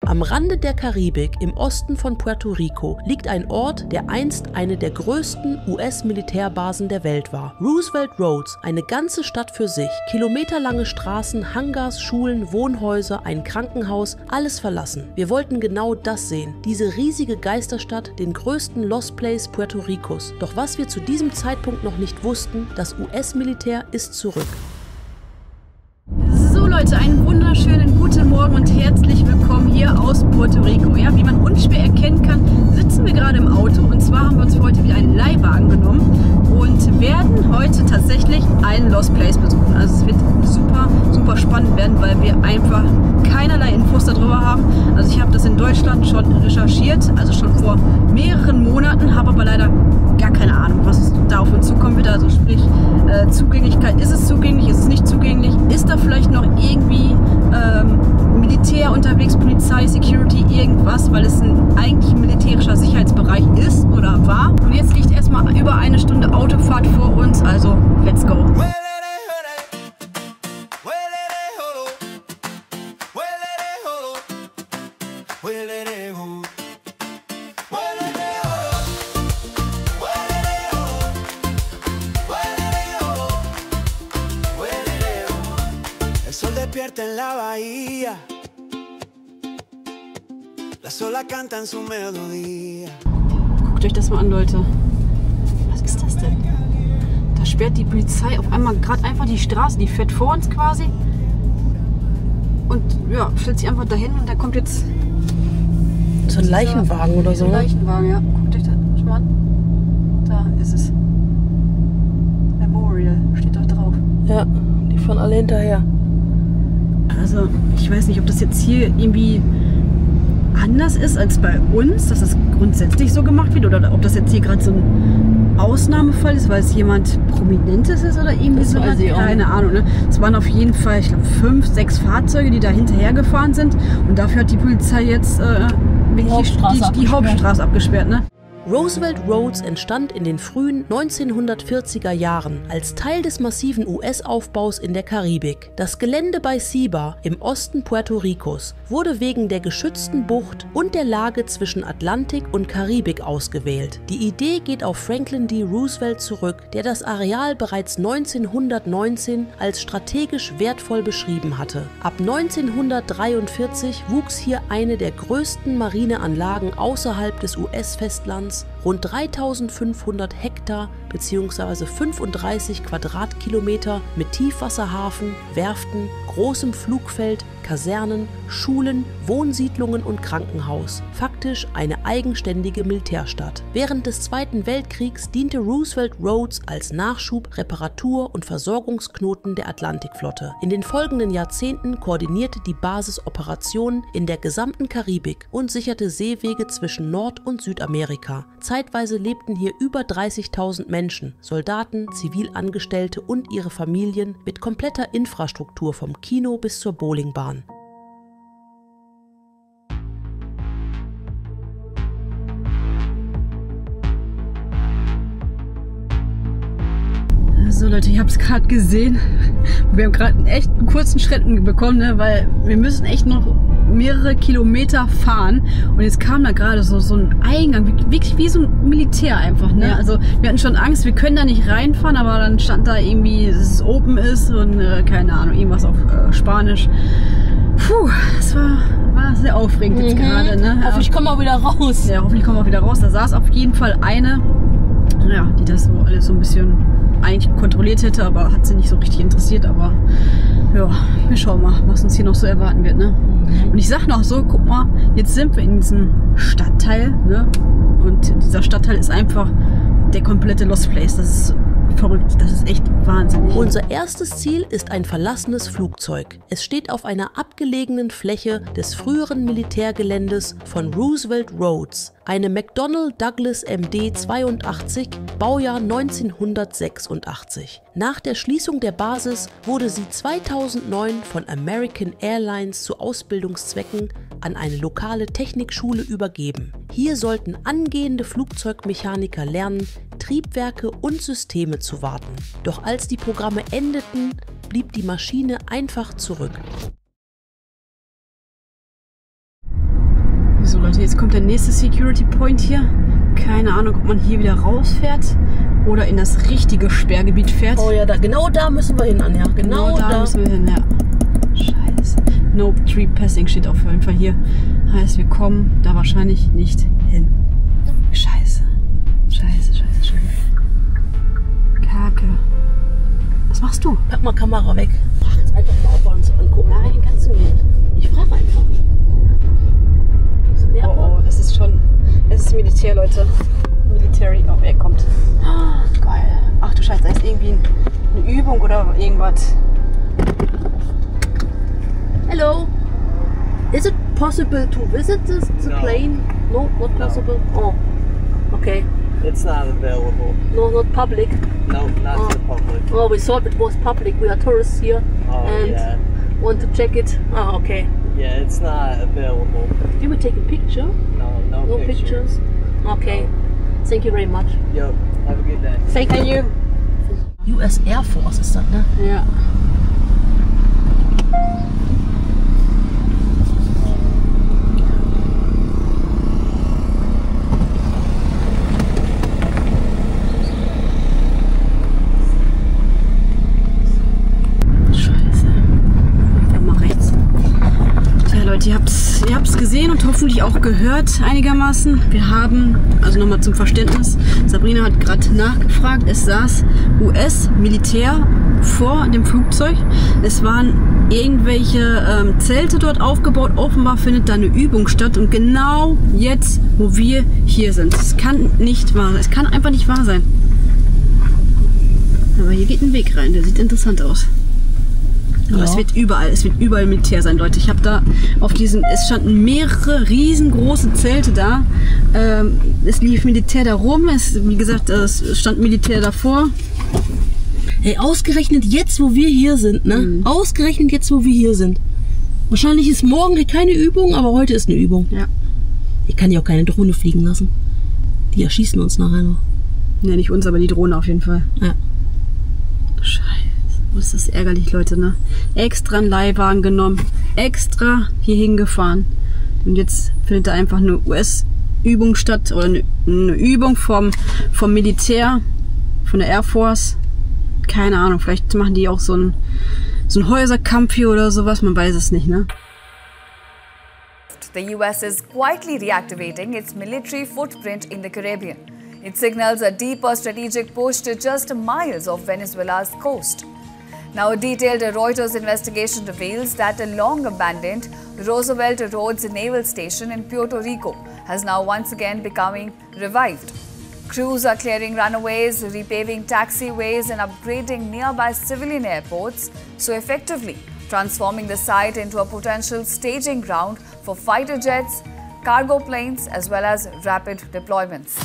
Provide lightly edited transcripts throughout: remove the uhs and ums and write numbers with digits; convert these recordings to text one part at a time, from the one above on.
Am Rande der Karibik im Osten von Puerto Rico liegt ein Ort, der einst eine der größten US-Militärbasen der Welt war. Roosevelt Roads, eine ganze Stadt für sich. Kilometerlange Straßen, Hangars, Schulen, Wohnhäuser, ein Krankenhaus, alles verlassen. Wir wollten genau das sehen. Diese riesige Geisterstadt, den größten Lost Place Puerto Ricos. Doch was wir zu diesem Zeitpunkt noch nicht wussten, das US-Militär ist zurück. So Leute, einen wunderschönen guten Morgen und herzlich willkommen hier aus Puerto Rico. Ja, wie man unschwer erkennen kann, sitzen wir gerade im Auto und zwar haben wir uns für heute wieder einen Leihwagen genommen und werden heute tatsächlich einen Lost Place besuchen. Also es wird super spannend werden, weil wir einfach keinerlei Infos darüber haben. Also ich habe das in Deutschland schon recherchiert, also schon vor mehreren Monaten, habe aber leider gar keine Ahnung, was da auf uns zukommen wird. Also sprich Zugänglichkeit, ist es zugänglich, ist es nicht zugänglich, ist da vielleicht noch irgendwie Militär unterwegs, Polizei, Security, irgendwas, weil es ein eigentlich militärischer Sicherheitsbereich ist oder war. Und jetzt liegt erstmal über eine Stunde Autofahrt vor uns, also let's go. En la bahía, las olas cantan su melodía. Guckt euch das mal an, Leute. Was ist das denn? Da sperrt die Polizei auf einmal gerade einfach die Straße, die fährt vor uns quasi. Und ja, stellt sich einfach dahin und da kommt jetzt So ein Leichenwagen oder so. Ein Leichenwagen, ja. Guckt euch das mal an. Da ist es. Memorial steht doch drauf. Ja, die fahren alle hinterher. Also, ich weiß nicht, ob das jetzt hier irgendwie anders ist als bei uns, dass das grundsätzlich so gemacht wird, oder ob das jetzt hier gerade so ein Ausnahmefall ist, weil es jemand Prominentes ist oder irgendwie so. Keine Ahnung. Ne? Es waren auf jeden Fall, ich glaube, 5, 6 Fahrzeuge, die da hinterher gefahren sind. Und dafür hat die Polizei jetzt die Hauptstraße abgesperrt. Ne? Roosevelt Roads entstand in den frühen 1940er Jahren als Teil des massiven US-Aufbaus in der Karibik. Das Gelände bei Ceiba im Osten Puerto Ricos wurde wegen der geschützten Bucht und der Lage zwischen Atlantik und Karibik ausgewählt. Die Idee geht auf Franklin D. Roosevelt zurück, der das Areal bereits 1919 als strategisch wertvoll beschrieben hatte. Ab 1943 wuchs hier eine der größten Marineanlagen außerhalb des US-Festlands. Rund 3500 Hektar bzw. 35 Quadratkilometer mit Tiefwasserhafen, Werften, großem Flugfeld, Kasernen, Schulen, Wohnsiedlungen und Krankenhaus. Faktisch eine eigenständige Militärstadt. Während des Zweiten Weltkriegs diente Roosevelt Roads als Nachschub-, Reparatur- und Versorgungsknoten der Atlantikflotte. In den folgenden Jahrzehnten koordinierte die Basis Operationen in der gesamten Karibik und sicherte Seewege zwischen Nord- und Südamerika. Zeitweise lebten hier über 30.000 Menschen, Soldaten, Zivilangestellte und ihre Familien mit kompletter Infrastruktur vom Kino bis zur Bowlingbahn. So Leute, ich habe es gerade gesehen. Wir haben gerade einen echt kurzen Schritt bekommen, ne, weil wir müssen echt noch mehrere Kilometer fahren. Und jetzt kam da gerade so ein Eingang, wirklich wie so ein Militär einfach. Ne? Ja. Also wir hatten schon Angst, wir können da nicht reinfahren, aber dann stand da irgendwie, dass es open ist und keine Ahnung, irgendwas auf Spanisch. Puh, das war sehr aufregend jetzt gerade. Ne? Hoffentlich kommen wir auch wieder raus. Ja, hoffentlich kommen wir auch wieder raus. Da saß auf jeden Fall eine, ja, die das so alles so ein bisschen eigentlich kontrolliert hätte, aber hat sie nicht so richtig interessiert. Aber ja, wir schauen mal, was uns hier noch so erwarten wird. Ne? Und ich sag noch so, guck mal, jetzt sind wir in diesem Stadtteil, ne? Und dieser Stadtteil ist einfach der komplette Lost Place. Das ist verrückt, das ist echt wahnsinnig. Unser erstes Ziel ist ein verlassenes Flugzeug. Es steht auf einer abgelegenen Fläche des früheren Militärgeländes von Roosevelt Roads. Eine McDonnell Douglas MD-82, Baujahr 1986. Nach der Schließung der Basis wurde sie 2009 von American Airlines zu Ausbildungszwecken an eine lokale Technikschule übergeben. Hier sollten angehende Flugzeugmechaniker lernen, Triebwerke und Systeme zu warten. Doch als die Programme endeten, blieb die Maschine einfach zurück. Leute, jetzt kommt der nächste Security Point hier. Keine Ahnung, ob man hier wieder rausfährt oder in das richtige Sperrgebiet fährt. Oh ja, genau da müssen wir hin, Anja. Genau da müssen wir hin, ja. Scheiße. No Tree Passing steht auf jeden Fall hier. Heißt, wir kommen da wahrscheinlich nicht hin. Scheiße. Scheiße. Kacke. Was machst du? Pack mal Kamera weg. Frag jetzt einfach mal, ob wir uns angucken. Nein, kannst du nicht. Ich frage einfach. Oh, das ist schon... Es ist Militär, Leute. Military. Oh, er kommt. Oh, geil. Ach du Scheiße, da ist irgendwie eine Übung oder irgendwas. Hello. Is it possible to visit the No. plane? No, not possible. Oh, okay. It's not available. No, not public. No, not to the public. Oh, we thought it was public. We are tourists here Oh, and yeah. want to check it. Ah, okay. Yeah, it's not available. Can we take a picture? No Pictures. Okay. Thank you very much. Yo, have a good day. Thank you. US Air Force ist das, ne? Ja. Ihr habt's gesehen und hoffentlich auch gehört einigermaßen. Wir haben, also nochmal zum Verständnis, Sabrina hat gerade nachgefragt, es saß US-Militär vor dem Flugzeug. Es waren irgendwelche Zelte dort aufgebaut. Offenbar findet da eine Übung statt und genau jetzt, wo wir hier sind. Es kann nicht wahr sein. Es kann einfach nicht wahr sein. Aber hier geht ein Weg rein, der sieht interessant aus. Aber es wird überall Militär sein, Leute. Ich habe da auf diesem, es standen mehrere riesengroße Zelte da. Es lief Militär da rum, wie gesagt, es stand Militär davor. Hey, ausgerechnet jetzt, wo wir hier sind, ne? Mhm. Ausgerechnet jetzt, wo wir hier sind. Wahrscheinlich ist morgen keine Übung, aber heute ist eine Übung. Ja. Ich kann ja auch keine Drohne fliegen lassen. Die erschießen uns nachher noch. Ne, nicht uns, aber die Drohne auf jeden Fall. Ja. Scheiße. Oh, ist das ärgerlich, Leute, ne? Extra einen Leihwagen genommen, extra hier hingefahren. Und jetzt findet da einfach eine US-Übung statt, oder eine Übung vom Militär, von der Air Force. Keine Ahnung, vielleicht machen die auch so einen Häuserkampf hier oder sowas, man weiß es nicht, ne? The US is quietly reactivating its military footprint in the Caribbean. It signals a deeper strategic push to just miles of Venezuela's coast. Now, a detailed Reuters investigation reveals that a long-abandoned Roosevelt Roads Naval Station in Puerto Rico has now once again becoming revived. Crews are clearing runways, repaving taxiways and upgrading nearby civilian airports, so effectively transforming the site into a potential staging ground for fighter jets, cargo planes as well as rapid deployments.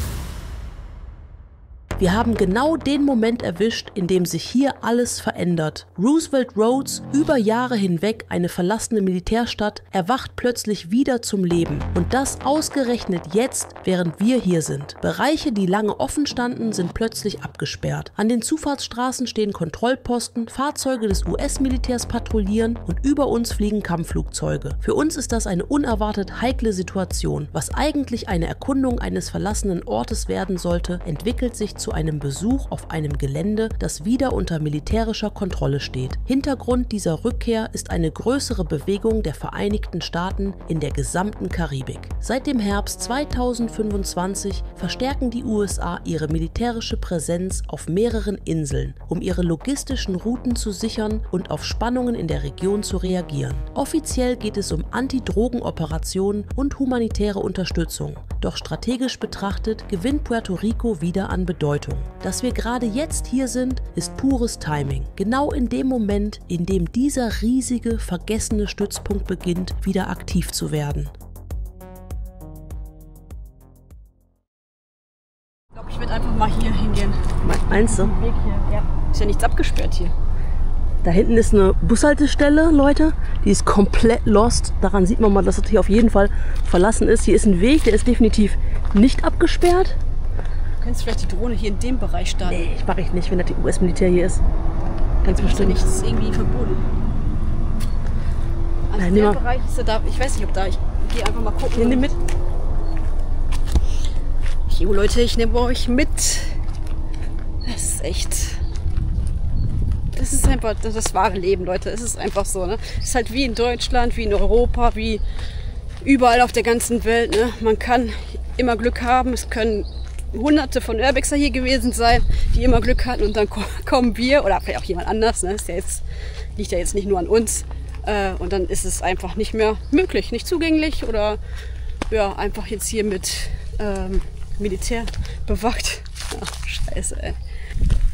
Wir haben genau den Moment erwischt, in dem sich hier alles verändert. Roosevelt Roads, über Jahre hinweg eine verlassene Militärstadt, erwacht plötzlich wieder zum Leben. Und das ausgerechnet jetzt, während wir hier sind. Bereiche, die lange offen standen, sind plötzlich abgesperrt. An den Zufahrtsstraßen stehen Kontrollposten, Fahrzeuge des US-Militärs patrouillieren und über uns fliegen Kampfflugzeuge. Für uns ist das eine unerwartet heikle Situation. Was eigentlich eine Erkundung eines verlassenen Ortes werden sollte, entwickelt sich zu einem Besuch auf einem Gelände, das wieder unter militärischer Kontrolle steht. Hintergrund dieser Rückkehr ist eine größere Bewegung der Vereinigten Staaten in der gesamten Karibik. Seit dem Herbst 2025 verstärken die USA ihre militärische Präsenz auf mehreren Inseln, um ihre logistischen Routen zu sichern und auf Spannungen in der Region zu reagieren. Offiziell geht es um Anti-Drogen-Operationen und humanitäre Unterstützung. Doch strategisch betrachtet gewinnt Puerto Rico wieder an Bedeutung. Dass wir gerade jetzt hier sind, ist pures Timing. Genau in dem Moment, in dem dieser riesige, vergessene Stützpunkt beginnt, wieder aktiv zu werden. Ich glaube, ich werde einfach mal hier hingehen. Meinst du? Weg hier. Ja. Ist ja nichts abgesperrt hier. Da hinten ist eine Bushaltestelle, Leute. Die ist komplett lost. Daran sieht man mal, dass das hier auf jeden Fall verlassen ist. Hier ist ein Weg, der ist definitiv nicht abgesperrt. Du könntest vielleicht die Drohne hier in dem Bereich starten. Nee, mache ich nicht, wenn das die US-Militär hier ist. Ganz Das ist ja bestimmt. nichts irgendwie verboten. Also Nein, der nimm mal. Bereich ist ja da, ich weiß nicht, ob da, ich gehe einfach mal gucken. Nimm die mit. Jo Leute, ich nehme euch mit. Das ist echt... Das ist einfach das wahre Leben, Leute. Es ist einfach so, ne? Es ist halt wie in Deutschland, wie in Europa, wie überall auf der ganzen Welt, ne? Man kann immer Glück haben. Es können hunderte von Urbexer hier gewesen sein, die immer Glück hatten und dann kommen wir oder vielleicht auch jemand anders, ne? Ist ja jetzt, liegt ja jetzt nicht nur an uns. Und dann ist es einfach nicht mehr möglich, nicht zugänglich oder ja, einfach jetzt hier mit Militär bewacht. Ach, scheiße, ey.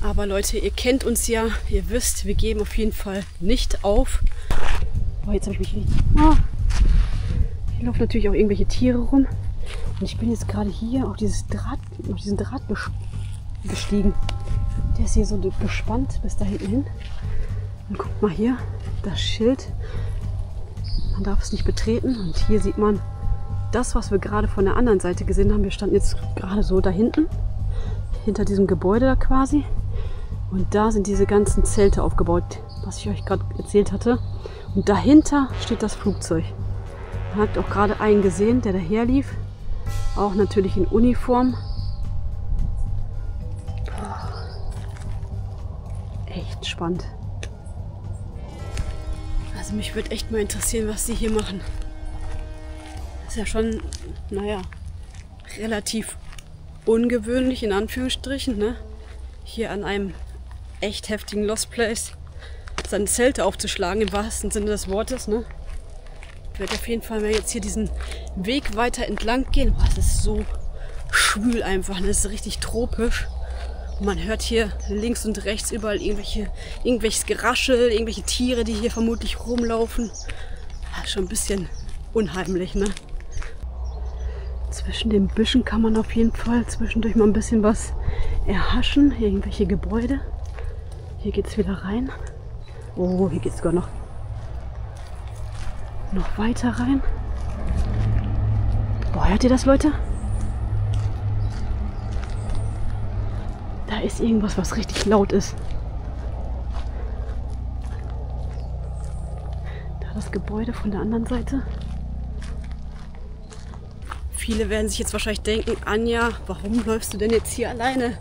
Aber Leute, ihr kennt uns ja, ihr wisst, wir geben auf jeden Fall nicht auf. Oh, jetzt habe ich mich nicht... Oh. Hier laufen natürlich auch irgendwelche Tiere rum. Und ich bin jetzt gerade hier auf diesen Draht gestiegen. Der ist hier so gespannt bis da hinten hin. Und guckt mal hier, das Schild. Man darf es nicht betreten. Und hier sieht man das, was wir gerade von der anderen Seite gesehen haben. Wir standen jetzt gerade so da hinten, hinter diesem Gebäude da quasi. Und da sind diese ganzen Zelte aufgebaut, was ich euch gerade erzählt hatte. Und dahinter steht das Flugzeug. Man hat auch gerade einen gesehen, der daher lief. Auch natürlich in Uniform. Echt spannend. Also mich würde echt mal interessieren, was sie hier machen. Das ist ja schon, naja, relativ ungewöhnlich in Anführungsstrichen, ne? Hier an einem echt heftigen Lost Place seine Zelte aufzuschlagen, im wahrsten Sinne des Wortes, ne? Ich werde auf jeden Fall mal jetzt hier diesen Weg weiter entlang gehen. Boah, es ist so schwül einfach, ne? Es ist richtig tropisch. Und man hört hier links und rechts überall irgendwelches Geraschel, irgendwelche Tiere, die hier vermutlich rumlaufen. Ja, schon ein bisschen unheimlich, ne? Zwischen den Büschen kann man auf jeden Fall zwischendurch mal ein bisschen was erhaschen. Hier irgendwelche Gebäude. Hier geht es wieder rein. Oh, hier geht es sogar noch weiter rein. Boah, hört ihr das, Leute? Da ist irgendwas, was richtig laut ist. Da das Gebäude von der anderen Seite. Viele werden sich jetzt wahrscheinlich denken, Anja, warum läufst du denn jetzt hier alleine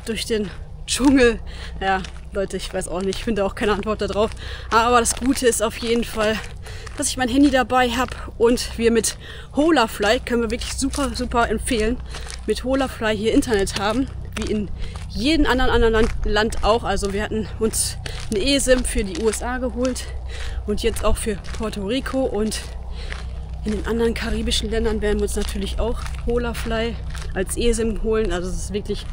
durch den Dschungel? Ja, Leute, ich weiß auch nicht, ich finde auch keine Antwort darauf. Aber das Gute ist auf jeden Fall, dass ich mein Handy dabei habe und wir mit Holafly, können wir wirklich super, super empfehlen, mit Holafly hier Internet haben, wie in jedem anderen Land auch. Also wir hatten uns eine eSIM für die USA geholt und jetzt auch für Puerto Rico und in den anderen karibischen Ländern werden wir uns natürlich auch Holafly als eSIM holen. Also es ist wirklich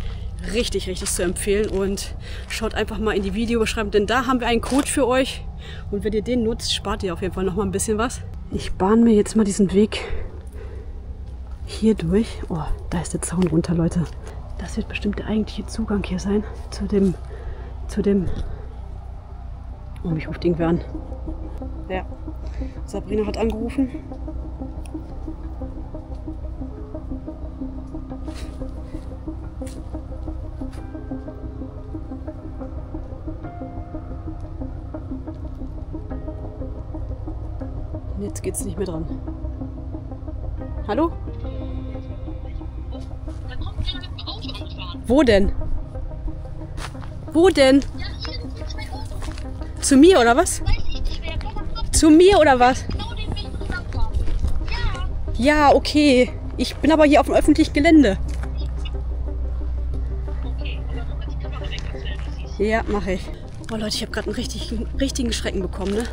richtig, richtig zu empfehlen. Und schaut einfach mal in die Videobeschreibung, denn da haben wir einen Code für euch. Und wenn ihr den nutzt, spart ihr auf jeden Fall noch mal ein bisschen was. Ich bahne mir jetzt mal diesen Weg hier durch. Oh, da ist der Zaun runter, Leute. Das wird bestimmt der eigentliche Zugang hier sein zu dem oh, mich ruft irgendwer an. Ja, Sabrina hat angerufen. Und jetzt geht's nicht mehr dran. Hallo? Wo denn? Wo denn? Zu mir oder was? Zu mir oder was? Ja, okay. Ich bin aber hier auf dem öffentlichen Gelände. Ja, mache ich. Oh Leute, ich habe gerade einen richtigen Schrecken bekommen, ne?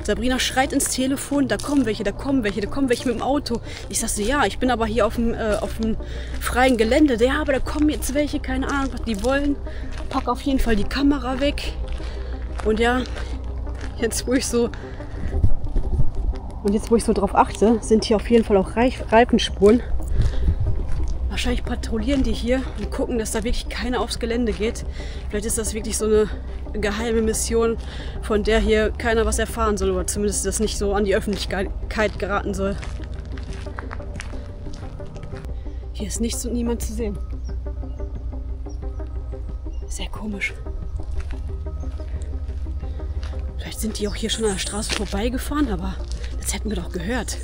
Sabrina schreit ins Telefon, da kommen welche mit dem Auto. Ich sag so, ja, ich bin aber hier auf dem freien Gelände. Ja, aber da kommen jetzt welche, keine Ahnung, was die wollen. Pack auf jeden Fall die Kamera weg. Und ja, jetzt wo ich so drauf achte, sind hier auf jeden Fall auch Reifenspuren. Wahrscheinlich patrouillieren die hier und gucken, dass da wirklich keiner aufs Gelände geht. Vielleicht ist das wirklich so eine geheime Mission, von der hier keiner was erfahren soll oder zumindest das nicht so an die Öffentlichkeit geraten soll. Hier ist nichts und niemand zu sehen. Sehr komisch. Vielleicht sind die auch hier schon an der Straße vorbeigefahren, aber das hätten wir doch gehört.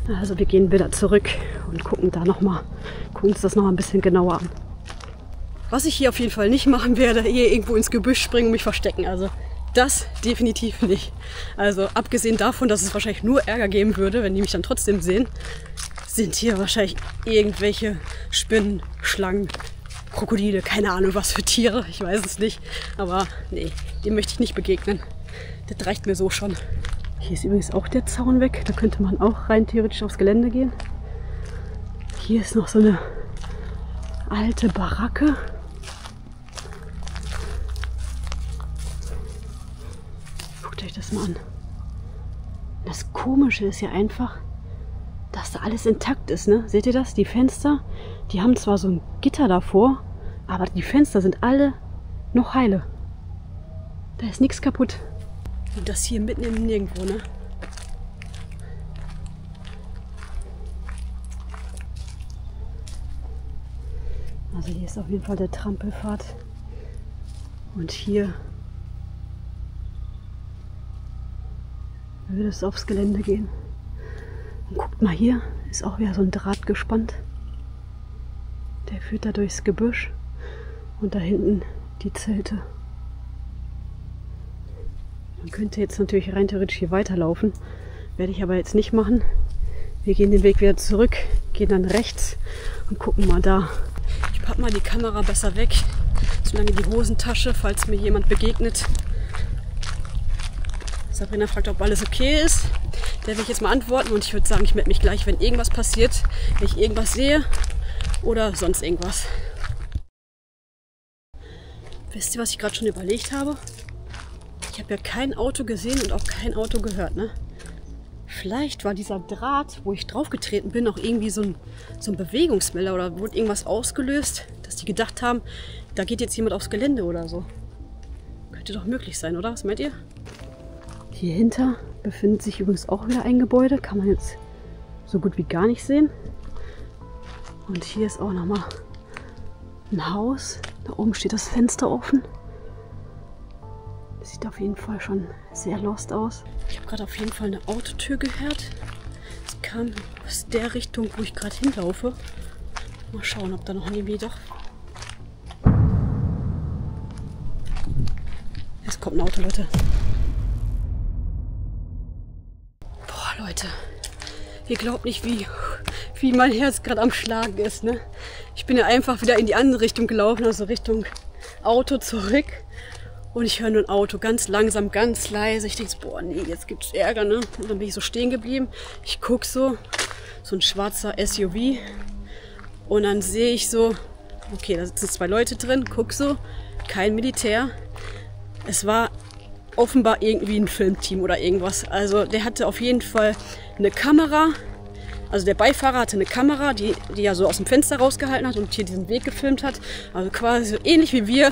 Also wir gehen wieder zurück und gucken uns das noch mal ein bisschen genauer an. Was ich hier auf jeden Fall nicht machen werde, hier irgendwo ins Gebüsch springen und mich verstecken. Also das definitiv nicht. Also abgesehen davon, dass es wahrscheinlich nur Ärger geben würde, wenn die mich dann trotzdem sehen, sind hier wahrscheinlich irgendwelche Spinnen, Schlangen, Krokodile, keine Ahnung was für Tiere, ich weiß es nicht. Aber nee, dem möchte ich nicht begegnen. Das reicht mir so schon. Hier ist übrigens auch der Zaun weg, da könnte man auch rein theoretisch aufs Gelände gehen. Hier ist noch so eine alte Baracke. Guckt euch das mal an. Das Komische ist ja einfach, dass da alles intakt ist, ne? Seht ihr das? Die Fenster, die haben zwar so ein Gitter davor, aber die Fenster sind alle noch heile. Da ist nichts kaputt. Und das hier mitten im Nirgendwo, ne? Also hier ist auf jeden Fall der Trampelpfad. Und hier würde es aufs Gelände gehen. Und guckt mal, hier ist auch wieder so ein Draht gespannt. Der führt da durchs Gebüsch. Und da hinten die Zelte. Man könnte jetzt natürlich rein theoretisch hier weiterlaufen. Werde ich aber jetzt nicht machen. Wir gehen den Weg wieder zurück, gehen dann rechts und gucken mal da. Ich packe mal die Kamera besser weg, solange die Hosentasche, falls mir jemand begegnet. Sabrina fragt, ob alles okay ist. Der will ich jetzt mal antworten und ich würde sagen, ich melde mich gleich, wenn irgendwas passiert, wenn ich irgendwas sehe oder sonst irgendwas. Wisst ihr, was ich gerade schon überlegt habe? Ich habe ja kein Auto gesehen und auch kein Auto gehört, ne? Vielleicht war dieser Draht, wo ich draufgetreten bin, auch irgendwie so ein Bewegungsmelder oder wurde irgendwas ausgelöst, dass die gedacht haben, da geht jetzt jemand aufs Gelände oder so. Könnte doch möglich sein, oder? Was meint ihr? Hier hinter befindet sich übrigens auch wieder ein Gebäude. Kann man jetzt so gut wie gar nicht sehen. Und hier ist auch nochmal ein Haus. Da oben steht das Fenster offen. Das sieht auf jeden Fall schon sehr lost aus. Ich habe gerade auf jeden Fall eine Autotür gehört. Es kam aus der Richtung, wo ich gerade hinlaufe. Mal schauen, ob da noch irgendwie doch... Es kommt ein Auto, Leute. Boah, Leute. Ihr glaubt nicht, wie mein Herz gerade am Schlagen ist, ne? Ich bin ja einfach wieder in die andere Richtung gelaufen, also Richtung Auto zurück. Und ich höre nur ein Auto, ganz langsam, ganz leise. Ich denke so, boah, nee, jetzt gibt's Ärger, ne? Und dann bin ich so stehen geblieben. Ich gucke so ein schwarzer SUV. Und dann sehe ich so, okay, da sitzen 2 Leute drin. Guck so, kein Militär. Es war offenbar irgendwie ein Filmteam oder irgendwas. Also der hatte auf jeden Fall eine Kamera. Also der Beifahrer hatte eine Kamera, die er so aus dem Fenster rausgehalten hat und hier diesen Weg gefilmt hat. Also quasi so ähnlich wie wir.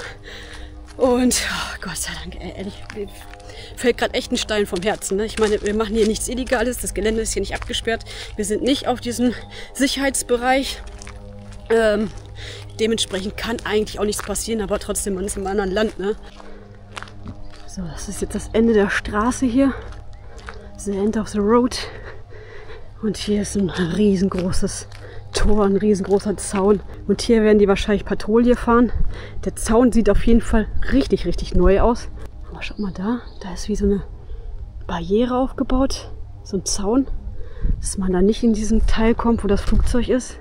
Und oh Gott sei Dank, ehrlich, mir fällt gerade echt ein Stein vom Herzen. Ne? Ich meine, wir machen hier nichts Illegales, das Gelände ist hier nicht abgesperrt. Wir sind nicht auf diesem Sicherheitsbereich. Dementsprechend kann eigentlich auch nichts passieren, aber trotzdem, man ist im anderen Land. Ne? So, das ist jetzt das Ende der Straße hier. The end of the road. Und hier ist ein riesengroßes Tor, ein riesengroßer Zaun. Und hier werden die wahrscheinlich Patrouille fahren. Der Zaun sieht auf jeden Fall richtig, richtig neu aus. Aber schaut mal da, da ist wie so eine Barriere aufgebaut. So ein Zaun, dass man da nicht in diesen Teil kommt, wo das Flugzeug ist.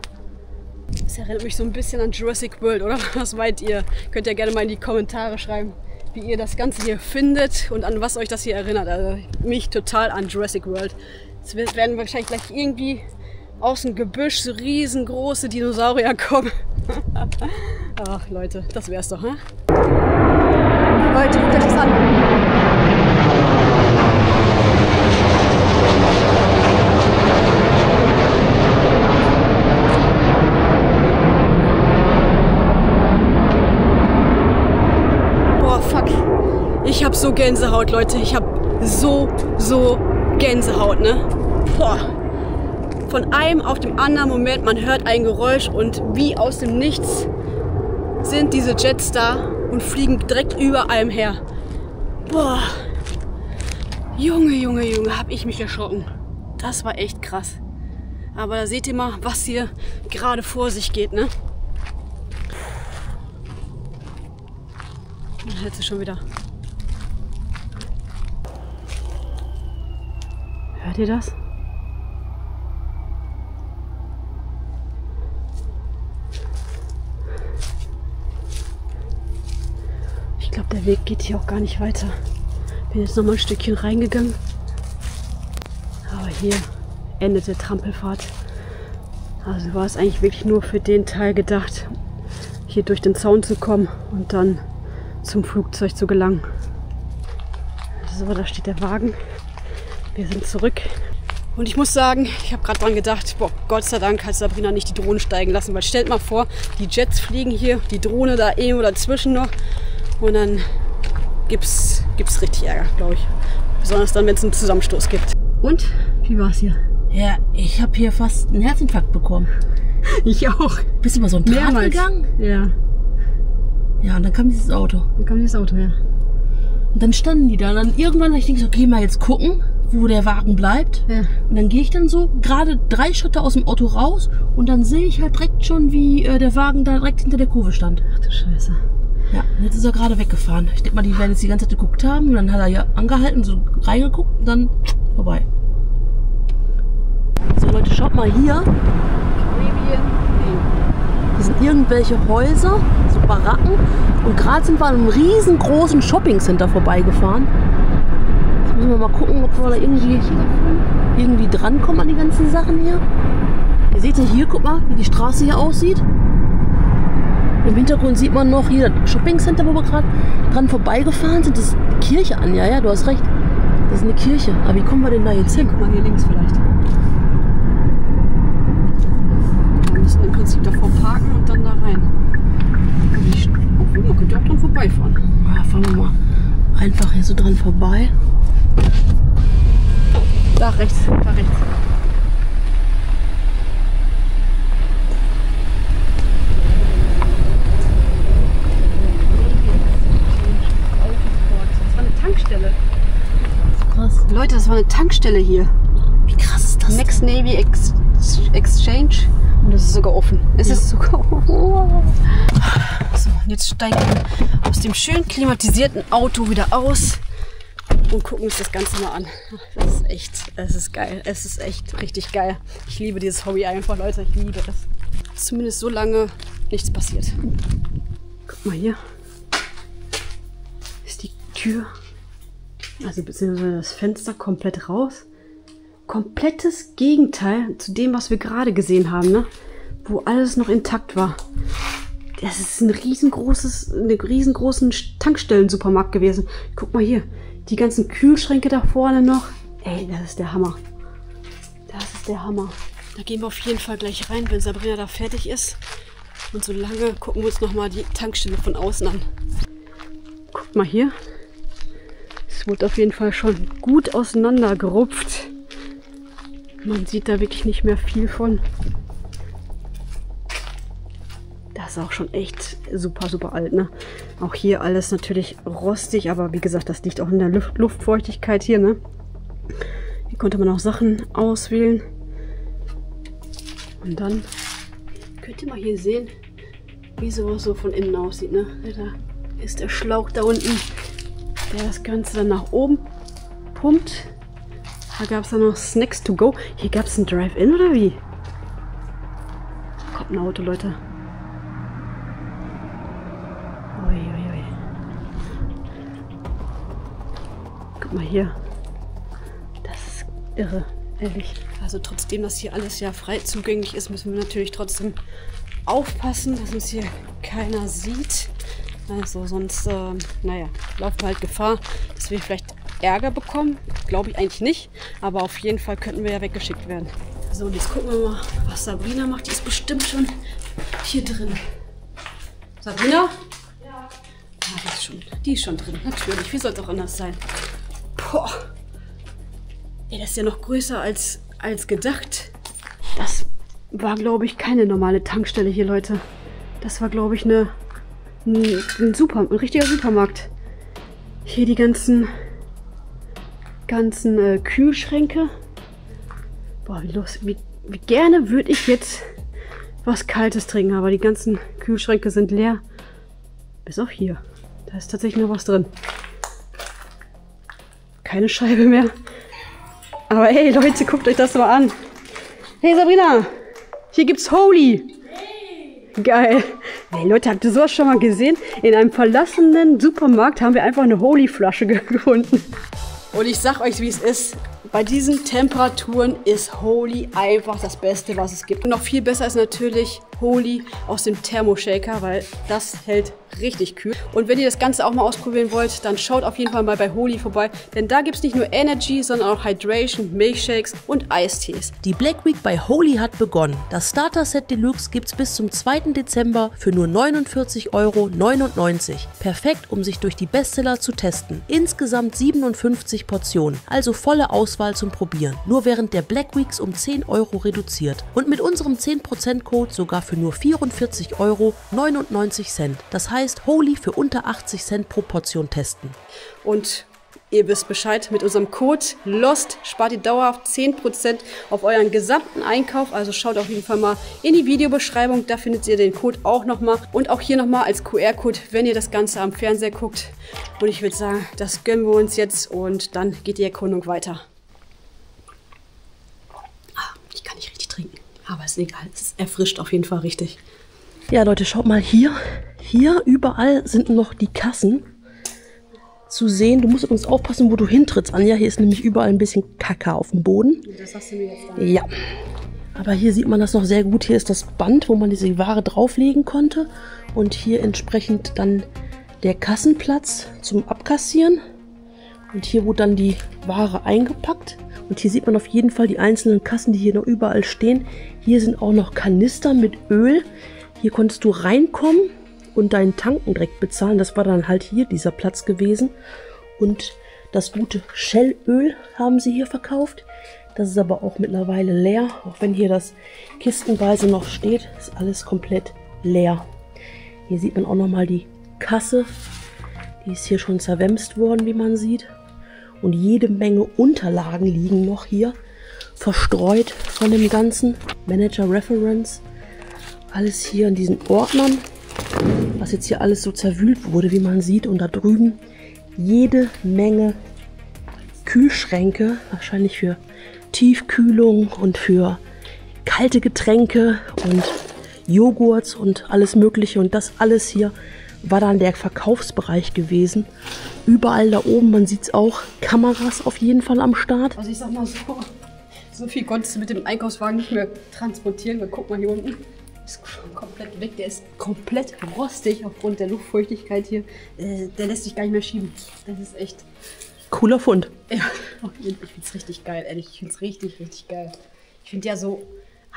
Das erinnert mich so ein bisschen an Jurassic World, oder? Was meint ihr? Könnt ihr gerne mal in die Kommentare schreiben, wie ihr das Ganze hier findet und an was euch das hier erinnert. Also mich total an Jurassic World. Es werden wahrscheinlich gleich irgendwie aus dem Gebüsch so riesengroße Dinosaurier kommen. Ach Leute, das wär's doch, ne? Leute, guckt euch das an. Boah, fuck. Ich hab so Gänsehaut, Leute. Ich hab so Gänsehaut, ne? Boah. Von einem auf dem anderen Moment, man hört ein Geräusch und wie aus dem Nichts sind diese Jets da und fliegen direkt über allem her. Boah. Junge, hab ich mich erschrocken. Das war echt krass. Aber da seht ihr mal, was hier gerade vor sich geht, ne? Dann hält sie schon wieder. Hört ihr das? Ich glaube, der Weg geht hier auch gar nicht weiter. Bin jetzt noch mal ein Stückchen reingegangen. Aber hier endet der Trampelpfad. Also war es eigentlich wirklich nur für den Teil gedacht, hier durch den Zaun zu kommen und dann zum Flugzeug zu gelangen. So, da steht der Wagen. Wir sind zurück. Und ich muss sagen, ich habe gerade dran gedacht, boah, Gott sei Dank hat Sabrina nicht die Drohne steigen lassen, weil stellt mal vor, die Jets fliegen hier, die Drohne da irgendwo dazwischen noch und dann gibt's richtig Ärger, glaube ich. Besonders dann, wenn es einen Zusammenstoß gibt. Und? Wie war's hier? Ja, ich habe hier fast einen Herzinfarkt bekommen. Ich auch. Bist du über so ein Draht gegangen? Ja. Ja, und dann kam dieses Auto. Dann kam dieses Auto, ja. Und dann standen die da. Und dann irgendwann habe ich gedacht, so, okay, mal jetzt gucken, wo der Wagen bleibt. Ja. Und dann gehe ich dann so gerade 3 Schritte aus dem Auto raus und dann sehe ich halt direkt schon, wie der Wagen da direkt hinter der Kurve stand. Ach du Scheiße. Ja, und jetzt ist er gerade weggefahren. Ich denke mal, die werden jetzt die ganze Zeit geguckt haben. Und dann hat er hier angehalten, so reingeguckt und dann vorbei. So Leute, schaut mal hier. Hier sind irgendwelche Häuser, so Baracken. Und gerade sind wir an einem riesengroßen Shoppingcenter vorbeigefahren. Jetzt müssen wir mal gucken, ob wir da irgendwie drankommen an die ganzen Sachen hier. Ihr seht ja hier, guck mal, wie die Straße hier aussieht. Im Hintergrund sieht man noch hier das Shoppingcenter, wo wir gerade dran vorbeigefahren sind. Das ist die Kirche an, ja, du hast recht. Das ist eine Kirche. Aber wie kommen wir denn da jetzt hin? Guck mal, hier links vielleicht. Wir müssen im Prinzip davor parken und dann da rein. Obwohl, man könnte auch dran vorbeifahren. Ja, fahren wir mal einfach hier so dran vorbei. Da rechts, da rechts. Das war eine Tankstelle. Krass. Leute, das war eine Tankstelle hier. Wie krass ist das? Next Navy Exchange. Und das ist sogar offen. Es ist sogar offen. So, jetzt steigen wir aus dem schön klimatisierten Auto wieder aus und gucken uns das Ganze mal an. Das ist echt, es ist geil. Es ist echt richtig geil. Ich liebe dieses Hobby einfach, Leute. Ich liebe es. Zumindest so lange nichts passiert. Guck mal hier. Ist die Tür, also beziehungsweise das Fenster komplett raus. Komplettes Gegenteil zu dem, was wir gerade gesehen haben, ne? Wo alles noch intakt war. Das ist ein riesengroßen Tankstellen-Supermarkt gewesen. Guck mal hier, die ganzen Kühlschränke da vorne noch. Ey, das ist der Hammer. Das ist der Hammer. Da gehen wir auf jeden Fall gleich rein, wenn Sabrina da fertig ist. Und so lange gucken wir uns nochmal die Tankstelle von außen an. Guckt mal hier. Es wurde auf jeden Fall schon gut auseinandergerupft. Man sieht da wirklich nicht mehr viel von. Das ist auch schon echt super, super alt, ne? Auch hier alles natürlich rostig, aber wie gesagt, das liegt auch in der Luftfeuchtigkeit hier, ne? Hier konnte man auch Sachen auswählen. Und dann könnt ihr mal hier sehen, wie sowas so von innen aussieht, ne? Da ist der Schlauch da unten, der das Ganze dann nach oben pumpt. Da gab es dann noch Snacks to go. Hier gab es ein Drive-In oder wie? Kommt ein Auto, Leute. Ui, ui, ui. Guck mal hier. Das ist irre, ehrlich. Also trotzdem, dass hier alles ja frei zugänglich ist, müssen wir natürlich trotzdem aufpassen, dass uns hier keiner sieht. Also sonst, naja, laufen wir halt Gefahr, dass wir vielleicht Ärger bekommen. Glaube ich eigentlich nicht. Aber auf jeden Fall könnten wir ja weggeschickt werden. So, und jetzt gucken wir mal, was Sabrina macht. Die ist bestimmt schon hier drin. Sabrina? Ja. Ah, die ist schon drin. Natürlich. Wie soll es auch anders sein? Boah. Ey, das ist ja noch größer als gedacht. Das war, glaube ich, keine normale Tankstelle hier, Leute. Das war, glaube ich, ein richtiger Supermarkt. Hier die ganzen Kühlschränke. Boah, wie Gerne würde ich jetzt was Kaltes trinken, aber die ganzen Kühlschränke sind leer. Bis auf hier. Da ist tatsächlich noch was drin. Keine Scheibe mehr. Aber hey Leute, guckt euch das mal an. Hey Sabrina, hier gibt's Holy. Geil. Hey Leute, habt ihr sowas schon mal gesehen? In einem verlassenen Supermarkt haben wir einfach eine Holy-Flasche gefunden. Und ich sag euch, wie es ist. Bei diesen Temperaturen ist Holy einfach das Beste, was es gibt. Und noch viel besser ist natürlich Holy aus dem Thermoshaker, weil das hält richtig kühl. Und wenn ihr das Ganze auch mal ausprobieren wollt, dann schaut auf jeden Fall mal bei Holy vorbei. Denn da gibt es nicht nur Energy, sondern auch Hydration, Milkshakes und Eistees. Die Black Week bei Holy hat begonnen. Das Starter Set Deluxe gibt's bis zum 2. Dezember für nur 49,99 €. Perfekt, um sich durch die Bestseller zu testen. Insgesamt 57 Portionen, also volle Auswahl zum Probieren. Nur während der Black Weeks um 10 € reduziert. Und mit unserem 10% Code sogar für nur 44,99 €. Das heißt, Holy für unter 80 Cent pro Portion testen. Und ihr wisst Bescheid, mit unserem Code LOST spart ihr dauerhaft 10% auf euren gesamten Einkauf. Also schaut auf jeden Fall mal in die Videobeschreibung, da findet ihr den Code auch nochmal. Und auch hier nochmal als QR-Code, wenn ihr das Ganze am Fernseher guckt. Und ich würde sagen, das gönnen wir uns jetzt und dann geht die Erkundung weiter. Ich kann nicht richtig trinken, aber ist egal, es erfrischt auf jeden Fall richtig. Ja Leute, schaut mal hier. Hier überall sind noch die Kassen zu sehen. Du musst übrigens aufpassen, wo du hintrittst, Anja. Hier ist nämlich überall ein bisschen Kacke auf dem Boden. Das hast du mir jetzt dann. Ja. Aber hier sieht man das noch sehr gut. Hier ist das Band, wo man diese Ware drauflegen konnte. Und hier entsprechend dann der Kassenplatz zum Abkassieren. Und hier wurde dann die Ware eingepackt. Und hier sieht man auf jeden Fall die einzelnen Kassen, die hier noch überall stehen. Hier sind auch noch Kanister mit Öl. Hier konntest du reinkommen und deinen Tanken direkt bezahlen. Das war dann halt hier dieser Platz gewesen. Und das gute Shell-Öl haben sie hier verkauft. Das ist aber auch mittlerweile leer. Auch wenn hier das kistenweise noch steht, ist alles komplett leer. Hier sieht man auch nochmal die Kasse. Die ist hier schon zerwemst worden, wie man sieht. Und jede Menge Unterlagen liegen noch hier. Verstreut von dem ganzen Manager Reference. Alles hier in diesen Ordnern. Was jetzt hier alles so zerwühlt wurde, wie man sieht. Und da drüben jede Menge Kühlschränke. Wahrscheinlich für Tiefkühlung und für kalte Getränke und Joghurts und alles mögliche. Und das alles hier war dann der Verkaufsbereich gewesen. Überall da oben, man sieht es auch, Kameras auf jeden Fall am Start. Also ich sag mal so viel konntest du mit dem Einkaufswagen nicht mehr transportieren. Weil guck mal hier unten, ist schon komplett weg. Der ist komplett rostig aufgrund der Luftfeuchtigkeit hier. Der lässt sich gar nicht mehr schieben. Das ist echt cooler Fund. Ja, ich finde es richtig geil, ehrlich. Ich finde es richtig, richtig geil. Ich finde ja so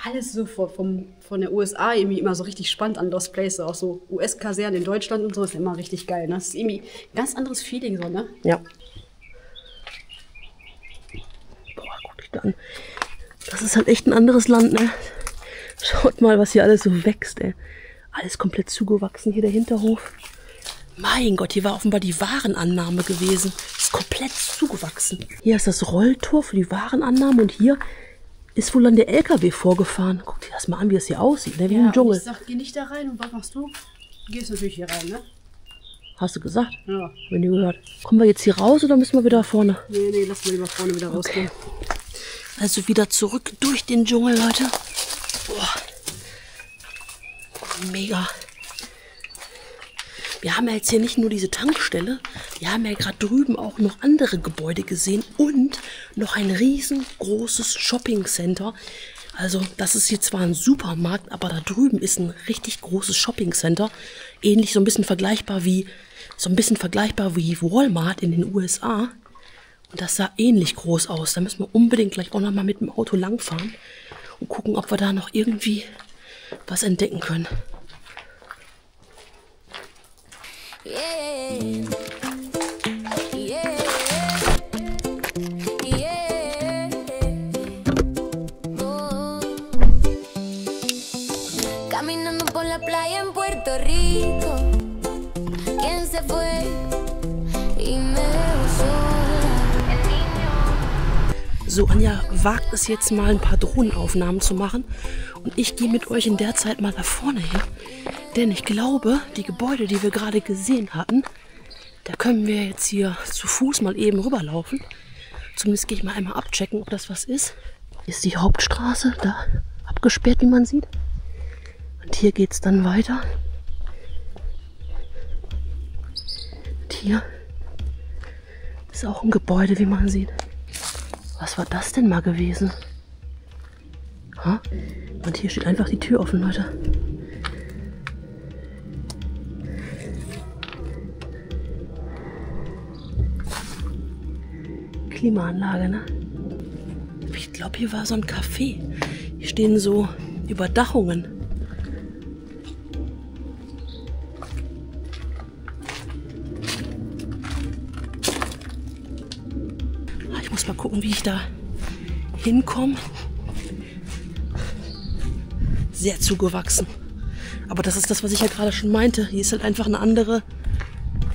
alles so von der USA irgendwie immer so richtig spannend an Lost Place. Auch so US-Kasernen in Deutschland und so ist immer richtig geil. Ne? Das ist irgendwie ein ganz anderes Feeling so, ne? Ja. Boah, guck dich da an. Das ist halt echt ein anderes Land, ne? Schaut mal, was hier alles so wächst, ey. Alles komplett zugewachsen, hier der Hinterhof. Mein Gott, hier war offenbar die Warenannahme gewesen. Ist komplett zugewachsen. Hier ist das Rolltor für die Warenannahme und hier ist wohl dann der LKW vorgefahren. Guck dir das mal an, wie es hier aussieht, ne? Wie im Dschungel. Ich sag, geh nicht da rein und was machst du? Du gehst natürlich hier rein, ne? Hast du gesagt? Ja. Wenn du gehört. Kommen wir jetzt hier raus oder müssen wir wieder vorne? Nee, lass mal lieber vorne wieder rausgehen. Also wieder zurück durch den Dschungel, Leute. Boah. Mega. Wir haben ja jetzt hier nicht nur diese Tankstelle, wir haben ja gerade drüben auch noch andere Gebäude gesehen und noch ein riesengroßes Shoppingcenter. Also das ist hier zwar ein Supermarkt, aber da drüben ist ein richtig großes Shoppingcenter. Ähnlich so ein bisschen vergleichbar wie Walmart in den USA. Und das sah ähnlich groß aus. Da müssen wir unbedingt gleich auch noch mal mit dem Auto langfahren und gucken, ob wir da noch irgendwie was entdecken können. Yeah, yeah, yeah. Oh. Caminando por la playa en Puerto Rico, ¿quién se fue y me dejó sola? El niño. So, Anja wagt es jetzt mal, ein paar Drohnenaufnahmen zu machen. Und ich gehe mit euch in der Zeit mal da vorne hin. Denn ich glaube, die Gebäude, die wir gerade gesehen hatten, da können wir jetzt hier zu Fuß mal eben rüberlaufen. Zumindest gehe ich mal einmal abchecken, ob das was ist. Hier ist die Hauptstraße, da abgesperrt, wie man sieht. Und hier geht es dann weiter. Und hier ist auch ein Gebäude, wie man sieht. Was war das denn mal gewesen? Ha? Und hier steht einfach die Tür offen, Leute. Klimaanlage, ne? Ich glaube, hier war so ein Café. Hier stehen so Überdachungen. Ich muss mal gucken, wie ich da hinkomme. Sehr zugewachsen. Aber das ist das, was ich ja gerade schon meinte. Hier ist halt einfach eine andere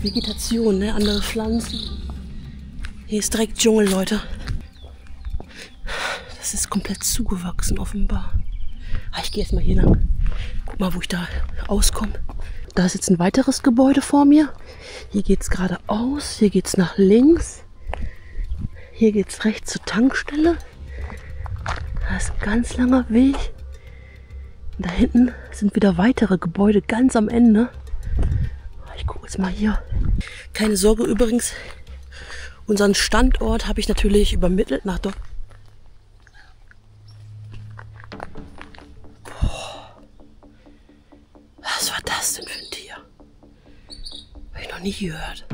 Vegetation, ne? Andere Pflanzen. Hier ist direkt Dschungel, Leute. Das ist komplett zugewachsen, offenbar. Ich gehe jetzt mal hier lang. Guck mal, wo ich da auskomme. Da ist jetzt ein weiteres Gebäude vor mir. Hier geht es geradeaus. Hier geht es nach links. Hier geht es rechts zur Tankstelle. Da ist ein ganz langer Weg. Da hinten sind wieder weitere Gebäude ganz am Ende. Ich gucke jetzt mal hier. Keine Sorge übrigens. Unseren Standort habe ich natürlich übermittelt nach dort. Was war das denn für ein Tier? Habe ich noch nie gehört.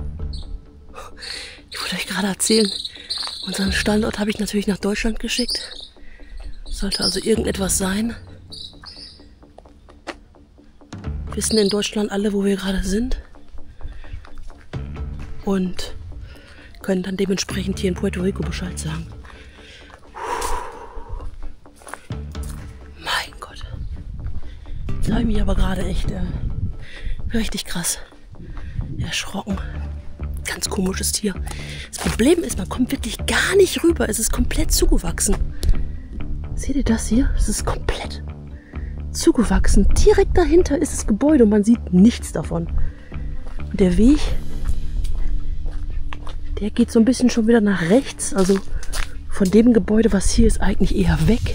Ich wollte euch gerade erzählen, unseren Standort habe ich natürlich nach Deutschland geschickt. Sollte also irgendetwas sein. Wissen in Deutschland alle, wo wir gerade sind. Und können dann dementsprechend hier in Puerto Rico Bescheid sagen. Mein Gott. Jetzt habe ich mich aber gerade echt richtig krass erschrocken. Ganz komisches Tier. Das Problem ist, man kommt wirklich gar nicht rüber. Es ist komplett zugewachsen. Seht ihr das hier? Es ist komplett zugewachsen. Direkt dahinter ist das Gebäude und man sieht nichts davon. Und der Weg, der geht so ein bisschen schon wieder nach rechts. Also von dem Gebäude, was hier ist, eigentlich eher weg.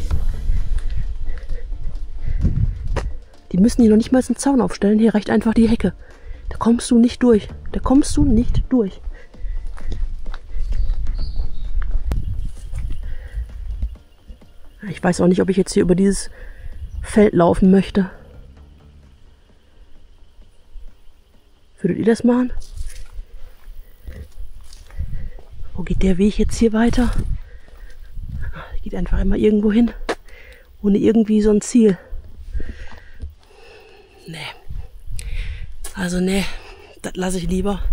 Die müssen hier noch nicht mal einen Zaun aufstellen. Hier reicht einfach die Hecke. Da kommst du nicht durch. Da kommst du nicht durch. Ich weiß auch nicht, ob ich jetzt hier über dieses Feld laufen möchte. Würdet ihr das machen? Wo geht der Weg jetzt hier weiter? Geht einfach immer irgendwo hin. Ohne irgendwie so ein Ziel. Nee. Also nee, das lasse ich lieber.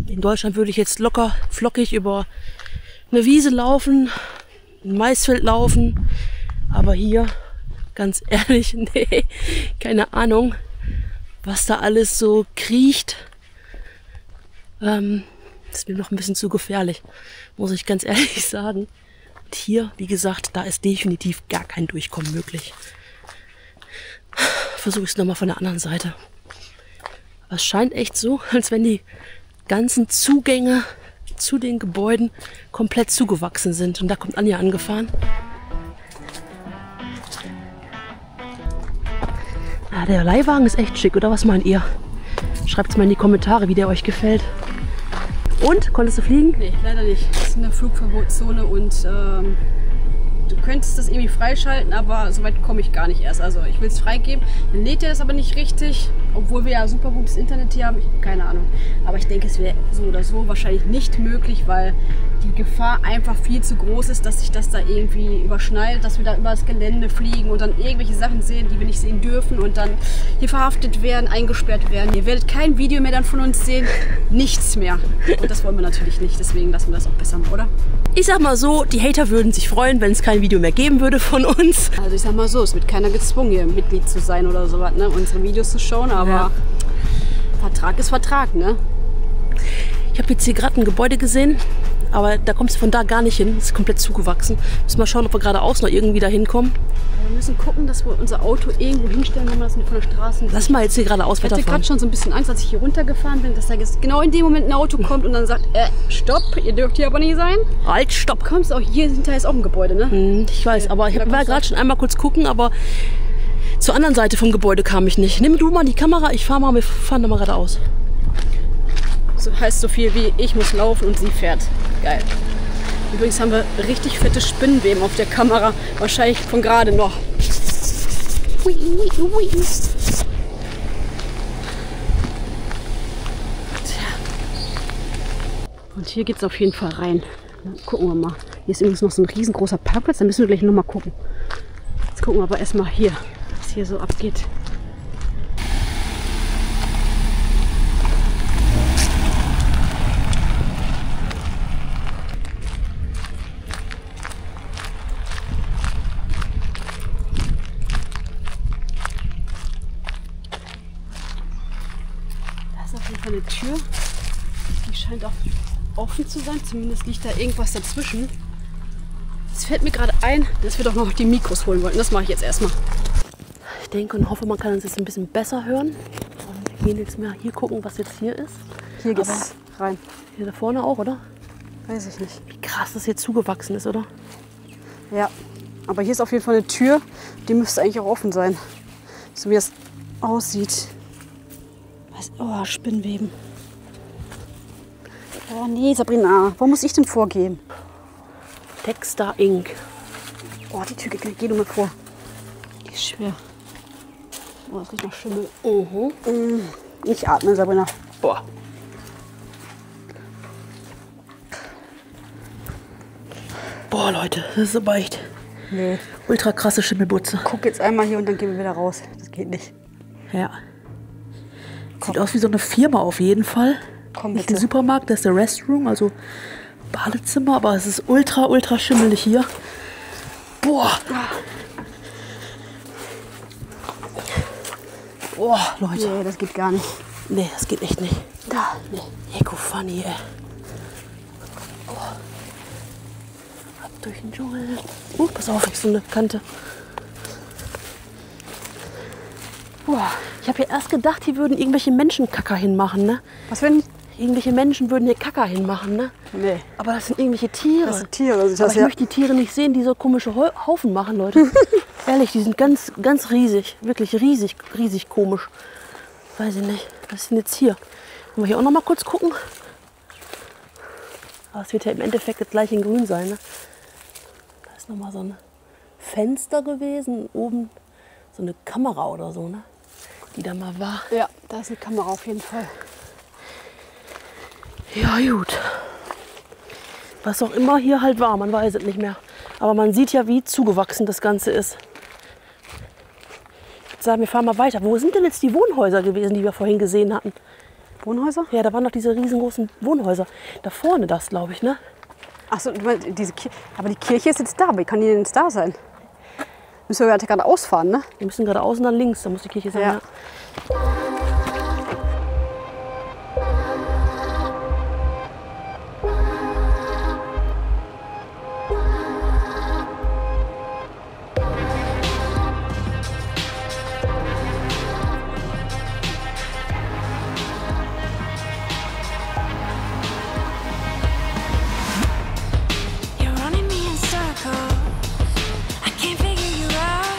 In Deutschland würde ich jetzt locker, flockig über eine Wiese laufen, ein Maisfeld laufen. Aber hier, ganz ehrlich, nee, keine Ahnung, was da alles so kriecht. Das ist mir noch ein bisschen zu gefährlich, muss ich ganz ehrlich sagen. Und hier, wie gesagt, da ist definitiv gar kein Durchkommen möglich. Versuche ich es nochmal von der anderen Seite. Aber es scheint echt so, als wenn die ganzen Zugänge zu den Gebäuden komplett zugewachsen sind. Und da kommt Anja angefahren. Ja, der Leihwagen ist echt schick, oder was meint ihr? Schreibt es mal in die Kommentare, wie der euch gefällt. Und? Konntest du fliegen? Nee, leider nicht. Das ist eine Flugverbotszone und du könntest das irgendwie freischalten, aber soweit komme ich gar nicht erst. Also ich will es freigeben, dann lädt er das aber nicht richtig, obwohl wir ja super gutes Internet hier haben. Keine Ahnung. Aber ich denke, es wäre so oder so wahrscheinlich nicht möglich, weil die Gefahr einfach viel zu groß ist, dass sich das da irgendwie überschneidet, dass wir da über das Gelände fliegen und dann irgendwelche Sachen sehen, die wir nicht sehen dürfen und dann hier verhaftet werden, eingesperrt werden. Ihr werdet kein Video mehr dann von uns sehen, nichts mehr. Und das wollen wir natürlich nicht, deswegen lassen wir das auch besser, oder? Ich sag mal so, die Hater würden sich freuen, wenn es kein Video mehr geben würde von uns. Also ich sag mal so, es wird keiner gezwungen, hier Mitglied zu sein oder sowas, ne? Unsere Videos zu schauen, aber ja. Vertrag ist Vertrag, ne? Ich habe jetzt hier gerade ein Gebäude gesehen. Aber da kommst du von da gar nicht hin. Das ist komplett zugewachsen. Müssen wir schauen, ob wir geradeaus noch irgendwie da hinkommen. Wir müssen gucken, dass wir unser Auto irgendwo hinstellen, wenn wir das nicht von der Straße nicht. Lass mal jetzt hier geradeaus Ich hatte weiterfahren. gerade schon so ein bisschen Angst, als ich hier runtergefahren bin, dass da jetzt genau in dem Moment ein Auto kommt und dann sagt, stopp, ihr dürft hier aber nicht sein. Halt, stopp. Du kommst auch, hier hinterher ist auch ein Gebäude, ne? Ich weiß, aber ich Da war kommst du- gerade schon einmal kurz gucken, aber zur anderen Seite vom Gebäude kam ich nicht. Nimm du mal die Kamera, ich fahr mal, wir fahren da mal geradeaus. So heißt so viel wie, ich muss laufen und sie fährt. Geil. Übrigens haben wir richtig fette Spinnenweben auf der Kamera. Wahrscheinlich von gerade noch. Hui, hui, hui. Tja. Und hier geht es auf jeden Fall rein. Gucken wir mal. Hier ist übrigens noch so ein riesengroßer Parkplatz. Da müssen wir gleich noch mal gucken. Jetzt gucken wir aber erstmal hier, was hier so abgeht. Da ist auf jeden Fall eine Tür. Die scheint auch offen zu sein. Zumindest liegt da irgendwas dazwischen. Jetzt fällt mir gerade ein, dass wir doch noch die Mikros holen wollten. Das mache ich jetzt erstmal. Ich denke und hoffe, man kann uns jetzt ein bisschen besser hören. Und wir gehen jetzt mal hier gucken, was jetzt hier ist. Hier geht's rein. Hier da vorne auch, oder? Weiß ich nicht. Wie krass das hier zugewachsen ist, oder? Ja, aber hier ist auf jeden Fall eine Tür. Die müsste eigentlich auch offen sein. So wie es aussieht. Oh, Spinnweben. Oh nee, Sabrina, wo muss ich denn vorgehen? Textar Inc. Oh, die Tür, geh du mal vor. Die ist schwer. Oh, das riecht nach Schimmel. Nicht atmen, Sabrina. Boah. Boah, Leute, das ist aber echt Nee. ultra krasse Schimmelbutze. Guck jetzt einmal hier und dann gehen wir wieder raus. Das geht nicht. Ja. Sieht aus wie so eine Firma auf jeden Fall. Komm Nicht bitte. ein Supermarkt, das ist der Restroom, also Badezimmer, aber es ist ultra schimmelig hier. Boah. Boah, Leute. Nee, das geht gar nicht. Nee, das geht echt nicht. Da. Nee, Eco funny, ey. Oh. Ab durch den Dschungel. Pass auf, ich so eine Kante. Boah, ich habe ja erst gedacht, hier würden irgendwelche Menschen Kacker hinmachen, ne? Was wenn? Irgendwelche Menschen würden hier Kacker hinmachen, ne? Nee. Aber das sind irgendwelche Tiere. Das sind Tiere. Also Aber das ich möchte die Tiere nicht sehen, die so komische Haufen machen, Leute. Ehrlich, die sind ganz riesig. Wirklich riesig komisch. Weiß ich nicht. Was ist denn jetzt hier? Wollen wir hier auch noch mal kurz gucken? Aber es wird ja im Endeffekt das gleiche in grün sein, ne? Da ist noch mal so ein Fenster gewesen. Oben so eine Kamera oder so, ne? Die da mal war. Ja, da ist eine Kamera auf jeden Fall. Ja, gut. Was auch immer hier halt war, man weiß es nicht mehr. Aber man sieht ja, wie zugewachsen das Ganze ist. Ich sage, wir fahren mal weiter. Wo sind denn jetzt die Wohnhäuser gewesen, die wir vorhin gesehen hatten? Wohnhäuser? Ja, da waren doch diese riesengroßen Wohnhäuser. Da vorne das, glaube ich, ne? Achso, diese aber die Kirche ist jetzt da. Wie kann die denn jetzt da sein? Müssen wir gerade ausfahren, ne? Wir müssen gerade außen nach links, da muss die Kirche sein. Ja. Ja. You're running me in circles. I can't figure you out.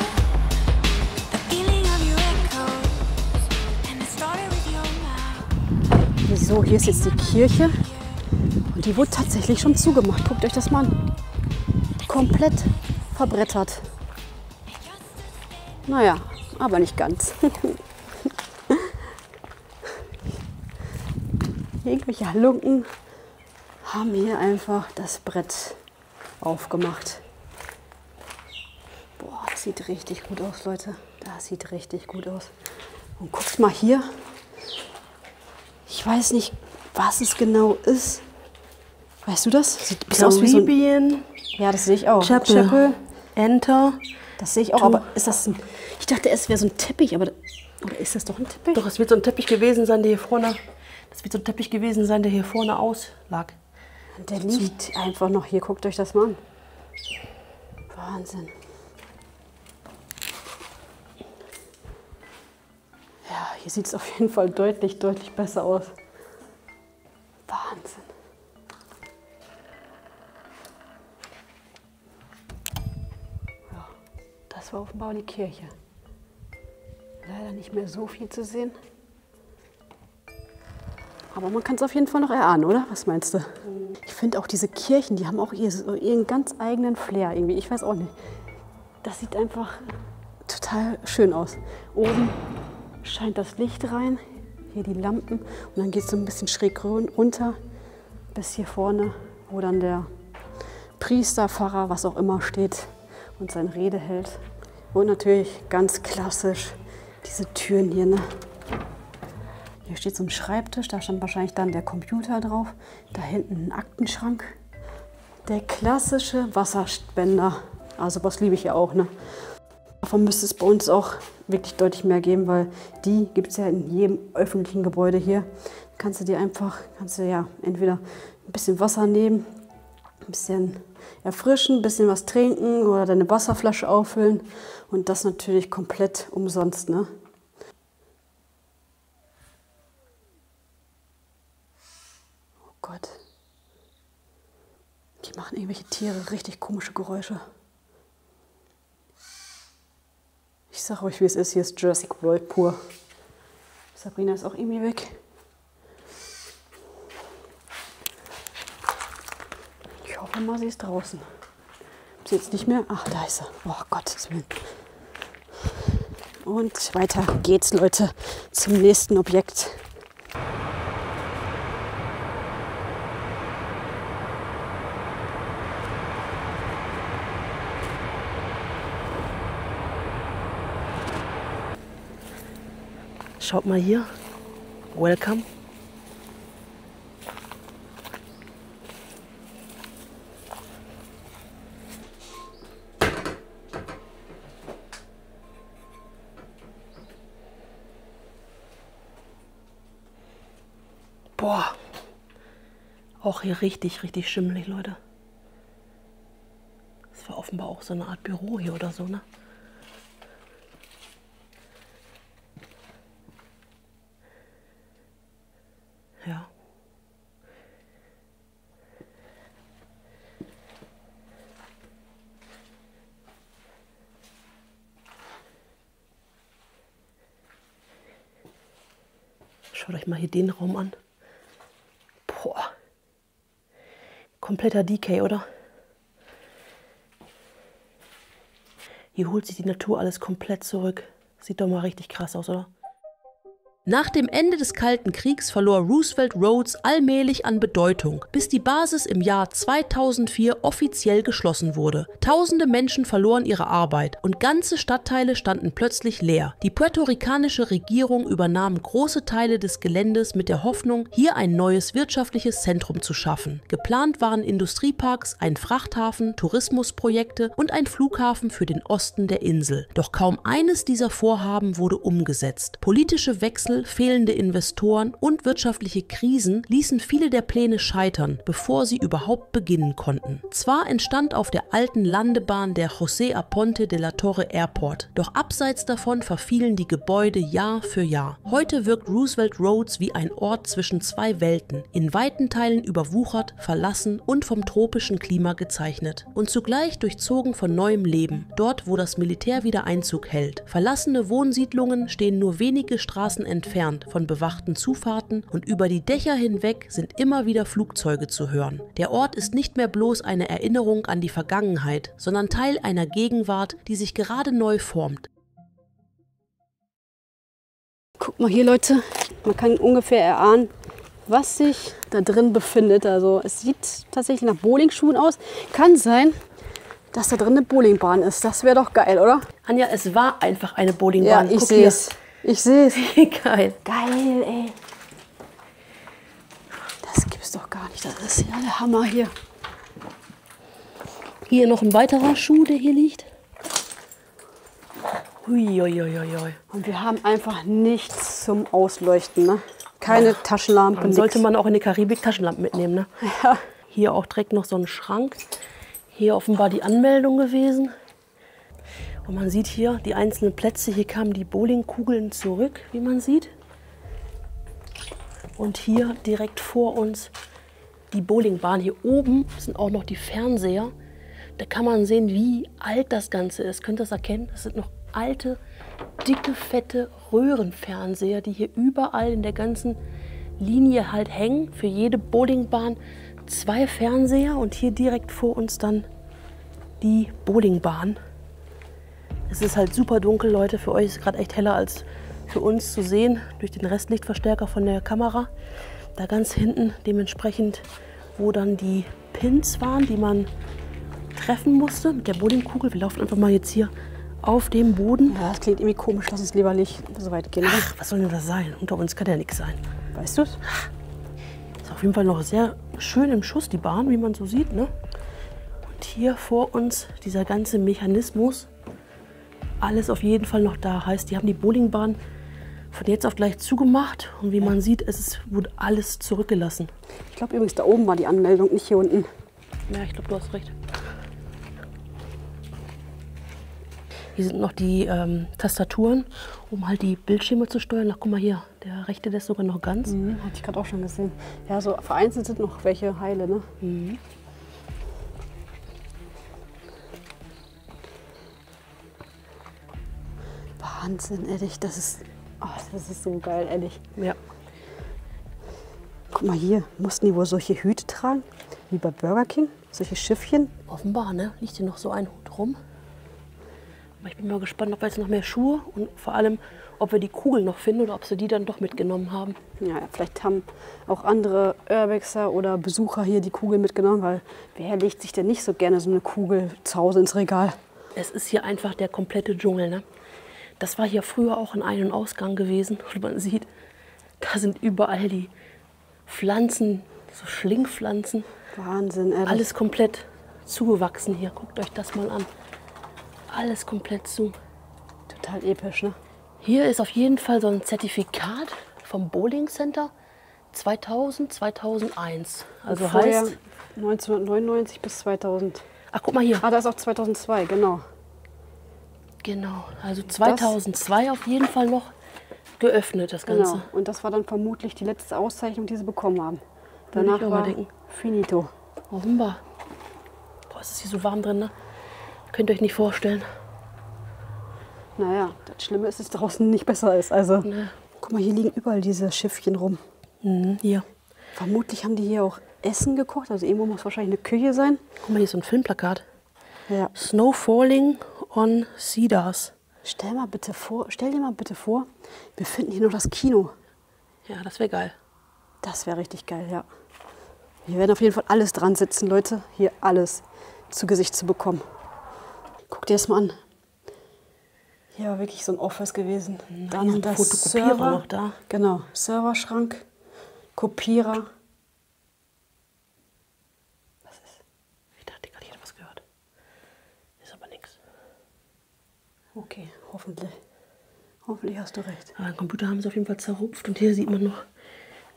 The feeling of your echoes. And it started with your mouth. So, hier ist jetzt die Kirche. Und die wurde tatsächlich schon zugemacht. Guckt euch das mal an. Komplett verbrettert. Naja, aber nicht ganz. Irgendwelche Halunken haben hier einfach das Brett aufgemacht. Boah, das sieht richtig gut aus, Leute. Das sieht richtig gut aus. Und guckt mal hier. Ich weiß nicht, was es genau ist. Weißt du das? Sieht ein bisschen aus wie so ein, Caribbean, ja, das sehe ich auch. Chapel, Enter. Das sehe ich auch, aber ist das ein... Ich dachte, es wäre so ein Teppich, aber... Oder ist das doch ein Teppich? Doch, es wird so ein Teppich gewesen sein, der hier vorne. Das wird so ein Teppich gewesen sein, der hier vorne auslag. Der liegt einfach noch hier. Guckt euch das mal an. Wahnsinn. Ja, hier sieht es auf jeden Fall deutlich besser aus. Wahnsinn. Ja, das war offenbar die Kirche. Leider nicht mehr so viel zu sehen. Aber man kann es auf jeden Fall noch erahnen, oder? Was meinst du? Ich finde auch diese Kirchen, die haben auch ihren ganz eigenen Flair irgendwie. Ich weiß auch nicht. Das sieht einfach total schön aus. Oben scheint das Licht rein, hier die Lampen. Und dann geht es so ein bisschen schräg runter bis hier vorne, wo dann der Priester, Pfarrer, was auch immer steht und seine Rede hält. Und natürlich ganz klassisch diese Türen hier, ne? Hier steht so ein Schreibtisch, da stand wahrscheinlich dann der Computer drauf. Da hinten ein Aktenschrank. Der klassische Wasserspender. Also was liebe ich ja auch, ne? Davon müsste es bei uns auch wirklich deutlich mehr geben, weil die gibt es ja in jedem öffentlichen Gebäude hier. Kannst du ja entweder ein bisschen Wasser nehmen, ein bisschen erfrischen, ein bisschen was trinken oder deine Wasserflasche auffüllen. Und das natürlich komplett umsonst, ne? Gott. Hier machen irgendwelche Tiere richtig komische Geräusche. Ich sag euch, wie es ist. Hier ist Jurassic World pur. Sabrina ist auch irgendwie weg. Ich hoffe mal, sie ist draußen. Ist sie jetzt nicht mehr? Ach, da ist sie. Oh Gottes Willen. Und weiter geht's, Leute, zum nächsten Objekt. Schaut mal hier. Welcome. Boah. Auch hier richtig schimmelig, Leute. Das war offenbar auch so eine Art Büro hier oder so, ne? Ja. Schaut euch mal hier den Raum an. Boah. Kompletter Decay, oder? Hier holt sich die Natur alles komplett zurück. Sieht doch mal richtig krass aus, oder? Nach dem Ende des Kalten Kriegs verlor Roosevelt Roads allmählich an Bedeutung, bis die Basis im Jahr 2004 offiziell geschlossen wurde. Tausende Menschen verloren ihre Arbeit und ganze Stadtteile standen plötzlich leer. Die puerto-ricanische Regierung übernahm große Teile des Geländes mit der Hoffnung, hier ein neues wirtschaftliches Zentrum zu schaffen. Geplant waren Industrieparks, ein Frachthafen, Tourismusprojekte und ein Flughafen für den Osten der Insel. Doch kaum eines dieser Vorhaben wurde umgesetzt. Politische Wechsel, fehlende Investoren und wirtschaftliche Krisen ließen viele der Pläne scheitern, bevor sie überhaupt beginnen konnten. Zwar entstand auf der alten Landebahn der José Aponte de la Torre Airport, doch abseits davon verfielen die Gebäude Jahr für Jahr. Heute wirkt Roosevelt Roads wie ein Ort zwischen zwei Welten, in weiten Teilen überwuchert, verlassen und vom tropischen Klima gezeichnet. Und zugleich durchzogen von neuem Leben, dort wo das Militär wieder Einzug hält. Verlassene Wohnsiedlungen stehen nur wenige Straßen entfernt von bewachten Zufahrten und über die Dächer hinweg sind immer wieder Flugzeuge zu hören. Der Ort ist nicht mehr bloß eine Erinnerung an die Vergangenheit, sondern Teil einer Gegenwart, die sich gerade neu formt. Guck mal hier, Leute, man kann ungefähr erahnen, was sich da drin befindet. Also es sieht tatsächlich nach Bowlingschuhen aus. Kann sein, dass da drin eine Bowlingbahn ist. Das wäre doch geil, oder? Anja, es war einfach eine Bowlingbahn. Ja, ich sehe es. Ich sehe es. Geil. Geil, ey. Das gibt's doch gar nicht. Das ist ja der Hammer hier. Hier noch ein weiterer Schuh, der hier liegt. Huiuiuiui. Und wir haben einfach nichts zum Ausleuchten, ne? Keine Taschenlampe, Dann sollte man auch in die Karibik Taschenlampen mitnehmen, ne? Ja. Hier auch direkt noch so ein Schrank. Hier offenbar die Anmeldung gewesen. Und man sieht hier die einzelnen Plätze. Hier kamen die Bowlingkugeln zurück, wie man sieht. Und hier direkt vor uns die Bowlingbahn. Hier oben sind auch noch die Fernseher. Da kann man sehen, wie alt das Ganze ist. Könnt ihr das erkennen? Das sind noch alte, dicke, fette Röhrenfernseher, die hier überall in der ganzen Linie halt hängen. Für jede Bowlingbahn 2 Fernseher und hier direkt vor uns dann die Bowlingbahn. Es ist halt super dunkel, Leute. Für euch ist es gerade echt heller als für uns zu sehen durch den Restlichtverstärker von der Kamera. Da ganz hinten dementsprechend, wo dann die Pins waren, die man treffen musste mit der Bowlingkugel. Wir laufen einfach mal jetzt hier auf dem Boden. Ja, das klingt irgendwie komisch. Lass uns lieber nicht so weit gehen. Ach, was soll denn das sein? Unter uns kann ja nichts sein. Weißt du es? Ist auf jeden Fall noch sehr schön im Schuss, die Bahn, wie man so sieht, ne? Und hier vor uns dieser ganze Mechanismus. Alles auf jeden Fall noch da. Heißt, die haben die Bowlingbahn von jetzt auf gleich zugemacht. Und wie man sieht, wurde alles zurückgelassen. Ich glaube übrigens, da oben war die Anmeldung, nicht hier unten. Ja, ich glaube, du hast recht. Hier sind noch die Tastaturen, um halt die Bildschirme zu steuern. Ach, guck mal hier, der rechte, der ist sogar noch ganz. Hatte ich gerade auch schon gesehen. Ja, so vereinzelt sind noch welche heile, ne? Wahnsinn, ehrlich, das ist so geil, ehrlich. Ja. Guck mal hier, mussten die wohl solche Hüte tragen, wie bei Burger King? Solche Schiffchen? Offenbar, ne? Liegt hier noch so ein Hut rum. Aber ich bin mal gespannt, ob wir jetzt noch mehr Schuhe und vor allem, ob wir die Kugeln noch finden oder ob sie die dann doch mitgenommen haben. Ja, vielleicht haben auch andere Urbexer oder Besucher hier die Kugeln mitgenommen, weil wer legt sich denn nicht so gerne so eine Kugel zu Hause ins Regal? Es ist hier einfach der komplette Dschungel, ne? Das war hier früher auch ein Ein- und Ausgang gewesen. Und man sieht, da sind überall die Pflanzen, so Schlingpflanzen. Wahnsinn, ehrlich. Alles komplett zugewachsen hier. Guckt euch das mal an. Alles komplett zu. Total episch, ne? Hier ist auf jeden Fall so ein Zertifikat vom Bowling Center 2000, 2001. Also Vorher heißt, 1999 bis 2000. ach guck mal hier. Ah, da ist auch 2002, genau. Genau, also 2002 auf jeden Fall noch geöffnet, das Ganze. Genau. Und das war dann vermutlich die letzte Auszeichnung, die sie bekommen haben. Würde ich Danach auch mal war denken. finito. Offenbar. Boah, ist es hier so warm drin, ne? Könnt ihr euch nicht vorstellen. Naja, das Schlimme ist, dass es draußen nicht besser ist. Also, Ne. guck mal, hier liegen überall diese Schiffchen rum. Hier. Vermutlich haben die hier auch Essen gekocht. Also irgendwo muss wahrscheinlich eine Küche sein. Guck mal, hier ist so ein Filmplakat. Ja. Snow Falling on Cedars. Stell dir mal bitte vor, wir finden hier noch das Kino. Ja, das wäre geil. Das wäre richtig geil, ja. Wir werden auf jeden Fall alles dran sitzen, Leute. Hier alles zu Gesicht zu bekommen. Guck dir das mal an. Hier war wirklich so ein Office gewesen. Da hier noch ist ein das Fotokopierer Server. noch da. Genau, Serverschrank, Kopierer. Was ist? Ich dachte gerade, ich hätte was gehört. Ist aber nichts. Okay, hoffentlich. Hoffentlich hast du recht. Aber den Computer haben sie auf jeden Fall zerrupft. Und hier sieht man noch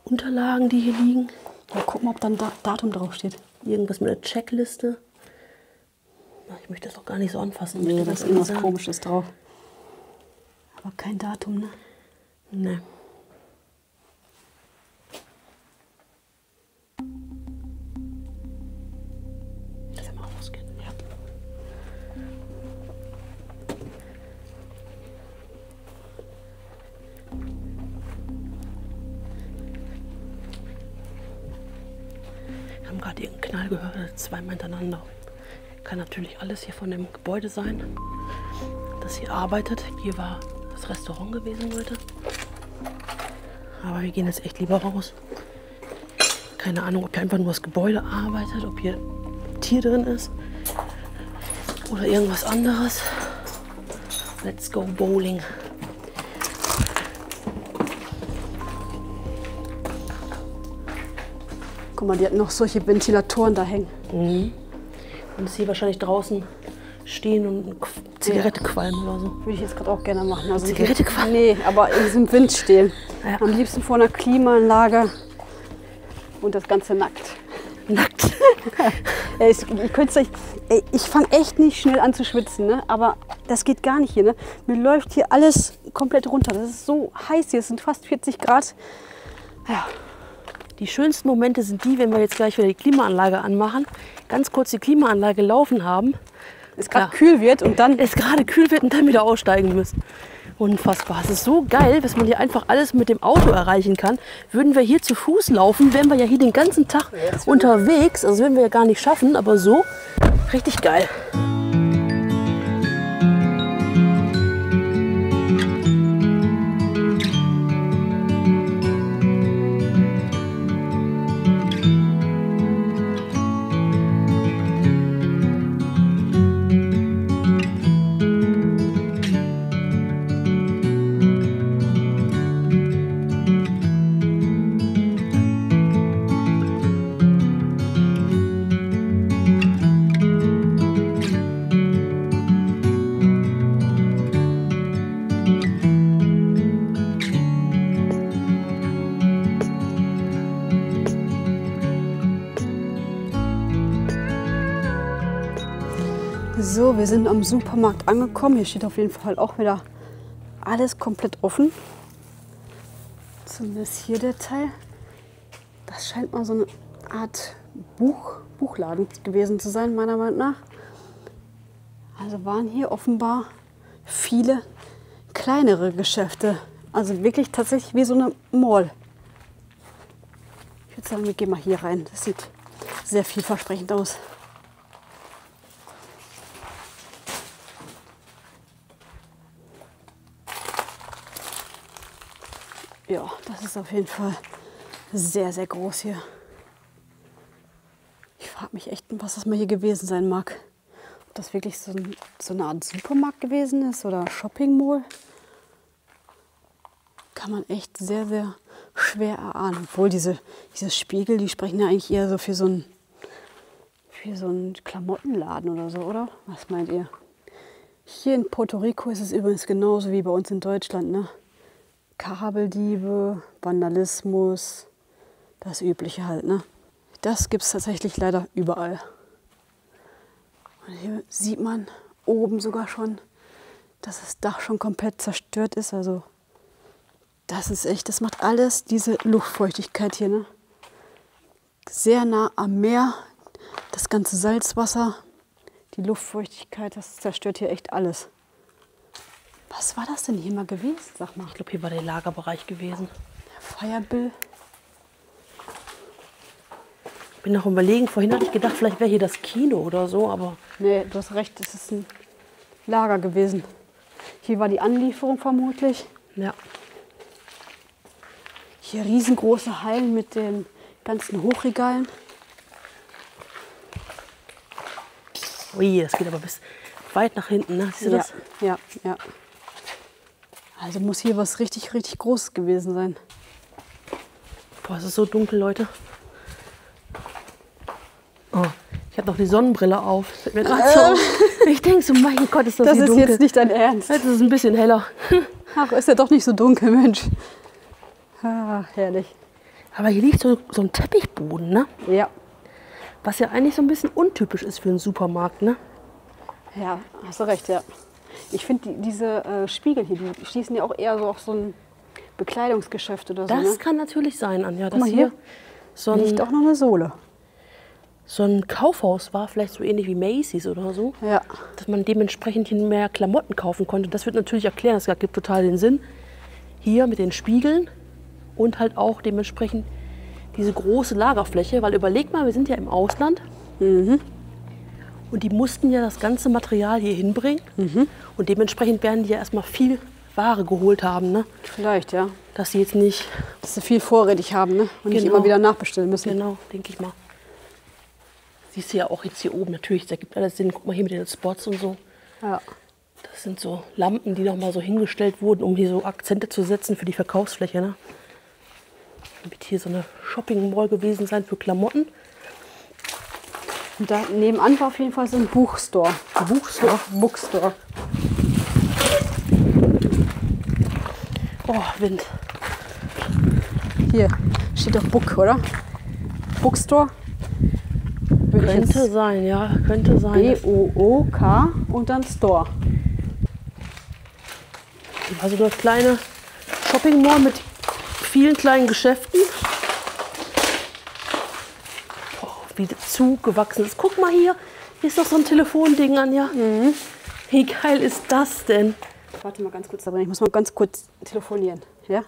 Unterlagen, die hier liegen. Mal gucken, ob dann Datum draufsteht. Irgendwas mit einer Checkliste. Na, ich möchte das doch gar nicht so anfassen. Ich Nee, möchte da ist das irgendwas sagen. Komisches drauf. Aber kein Datum, ne? Nee. Lass mal rausgehen. Ja. Wir haben gerade irgendeinen Knall gehört, zweimal hintereinander. Kann natürlich alles hier von dem Gebäude sein, das hier arbeitet. Hier war das Restaurant gewesen, Leute. Aber wir gehen jetzt echt lieber raus. Keine Ahnung, ob hier einfach nur das Gebäude arbeitet, ob hier ein Tier drin ist oder irgendwas anderes. Let's go bowling. Guck mal, die hatten noch solche Ventilatoren da hängen. Und ist hier wahrscheinlich draußen stehen und eine Zigarette qualmen oder so. Würde ich jetzt gerade auch gerne machen. Also Zigarette qualmen? Nee, aber in diesem Wind stehen. Ja. Am liebsten vor einer Klimaanlage und das Ganze nackt. Nackt. Ich fange echt nicht schnell an zu schwitzen, ne? Aber das geht gar nicht hier. Ne? Mir läuft hier alles komplett runter. Das ist so heiß hier, es sind fast 40 Grad. Ja. Die schönsten Momente sind die, wenn wir jetzt gleich wieder die Klimaanlage anmachen, ganz kurz die Klimaanlage laufen haben, Es gerade kühl wird und dann... es gerade kühl wird und dann wieder aussteigen müssen. Unfassbar. Es ist so geil, dass man hier einfach alles mit dem Auto erreichen kann. Würden wir hier zu Fuß laufen, wären wir ja hier den ganzen Tag unterwegs. Also würden wir ja gar nicht schaffen, aber so richtig geil. So, wir sind am Supermarkt angekommen. Hier steht auf jeden Fall auch wieder alles komplett offen. Zumindest hier der Teil. Das scheint mal so eine Art Buchladen gewesen zu sein, meiner Meinung nach. Also waren hier offenbar viele kleinere Geschäfte. Also wirklich tatsächlich wie so eine Mall. Ich würde sagen, wir gehen mal hier rein. Das sieht sehr vielversprechend aus. Ja, das ist auf jeden Fall sehr, sehr groß hier. Ich frage mich echt, was das mal hier gewesen sein mag. Ob das wirklich so eine Art Supermarkt gewesen ist oder Shopping Mall. Kann man echt sehr, sehr schwer erahnen. Obwohl diese Spiegel, die sprechen ja eigentlich eher so für so einen Klamottenladen oder so, oder? Was meint ihr? Hier in Puerto Rico ist es übrigens genauso wie bei uns in Deutschland, ne? Kabeldiebe, Vandalismus, das Übliche halt, ne? Das gibt es tatsächlich leider überall. Und hier sieht man oben sogar schon, dass das Dach schon komplett zerstört ist. Also das ist echt, das macht alles diese Luftfeuchtigkeit hier, ne? Sehr nah am Meer, das ganze Salzwasser, die Luftfeuchtigkeit, das zerstört hier echt alles. Was war das denn hier mal gewesen? Sag mal. Ich glaube, hier war der Lagerbereich gewesen. Der Feuerbill. Ich bin noch überlegen, vorhin hatte ich gedacht, vielleicht wäre hier das Kino oder so, aber... Nee, du hast recht, es ist ein Lager gewesen. Hier war die Anlieferung vermutlich. Ja. Hier riesengroße Hallen mit den ganzen Hochregalen. Ui, das geht aber bis weit nach hinten, ne? Siehst du das? Ja. Also muss hier was richtig, richtig Großes gewesen sein. Boah, es ist so dunkel, Leute. Oh, ich habe noch die Sonnenbrille auf. Fällt mir gerade so auf. Ich denke so, mein Gott, ist das hier dunkel. Das ist jetzt nicht dein Ernst. Jetzt ist es ein bisschen heller. Ach, ist ja doch nicht so dunkel, Mensch. Ah, herrlich. Aber hier liegt so ein Teppichboden, ne? Ja. Was ja eigentlich so ein bisschen untypisch ist für einen Supermarkt, ne? Ja, hast du recht, ja. Ich finde diese Spiegel hier, die schließen ja auch eher so auf so ein Bekleidungsgeschäft oder so. Das ne? kann natürlich sein, Anja. Guck Dass mal hier, so liegt auch noch eine Sohle. so ein Kaufhaus war, vielleicht so ähnlich wie Macy's oder so. Ja. Dass man dementsprechend hier mehr Klamotten kaufen konnte. Das wird natürlich erklären, das gibt total den Sinn. Hier mit den Spiegeln und halt auch dementsprechend diese große Lagerfläche. Weil überleg mal, wir sind ja im Ausland. Und die mussten ja das ganze Material hier hinbringen. Und dementsprechend werden die ja erstmal viel Ware geholt haben. Ne? Vielleicht, ja. Dass sie jetzt nicht... Dass sie viel vorrätig haben, ne? Und nicht Genau. immer wieder nachbestellen müssen. Genau, denke ich mal. Siehst du ja auch jetzt hier oben natürlich, da gibt alles Sinn. Guck mal hier mit den Spots und so. Ja. Das sind so Lampen, die noch mal so hingestellt wurden, um hier so Akzente zu setzen für die Verkaufsfläche. Ne? Wird hier so eine Shopping Mall gewesen sein für Klamotten. Und da nebenan war auf jeden Fall so ein Buchstore. Bookstore. Oh, Wind. Hier steht doch Book, oder? Bookstore. ich Könnte jetzt sein, ja, könnte sein. B-O-O-K und dann Store. Also das kleine Shopping Mall mit vielen kleinen Geschäften. Boah, wie zugewachsen ist. Guck mal hier ist doch so ein Telefonding, Anja. Wie geil ist das denn? Warte mal ganz kurz, Sabrina, ich muss mal ganz kurz telefonieren. Ja?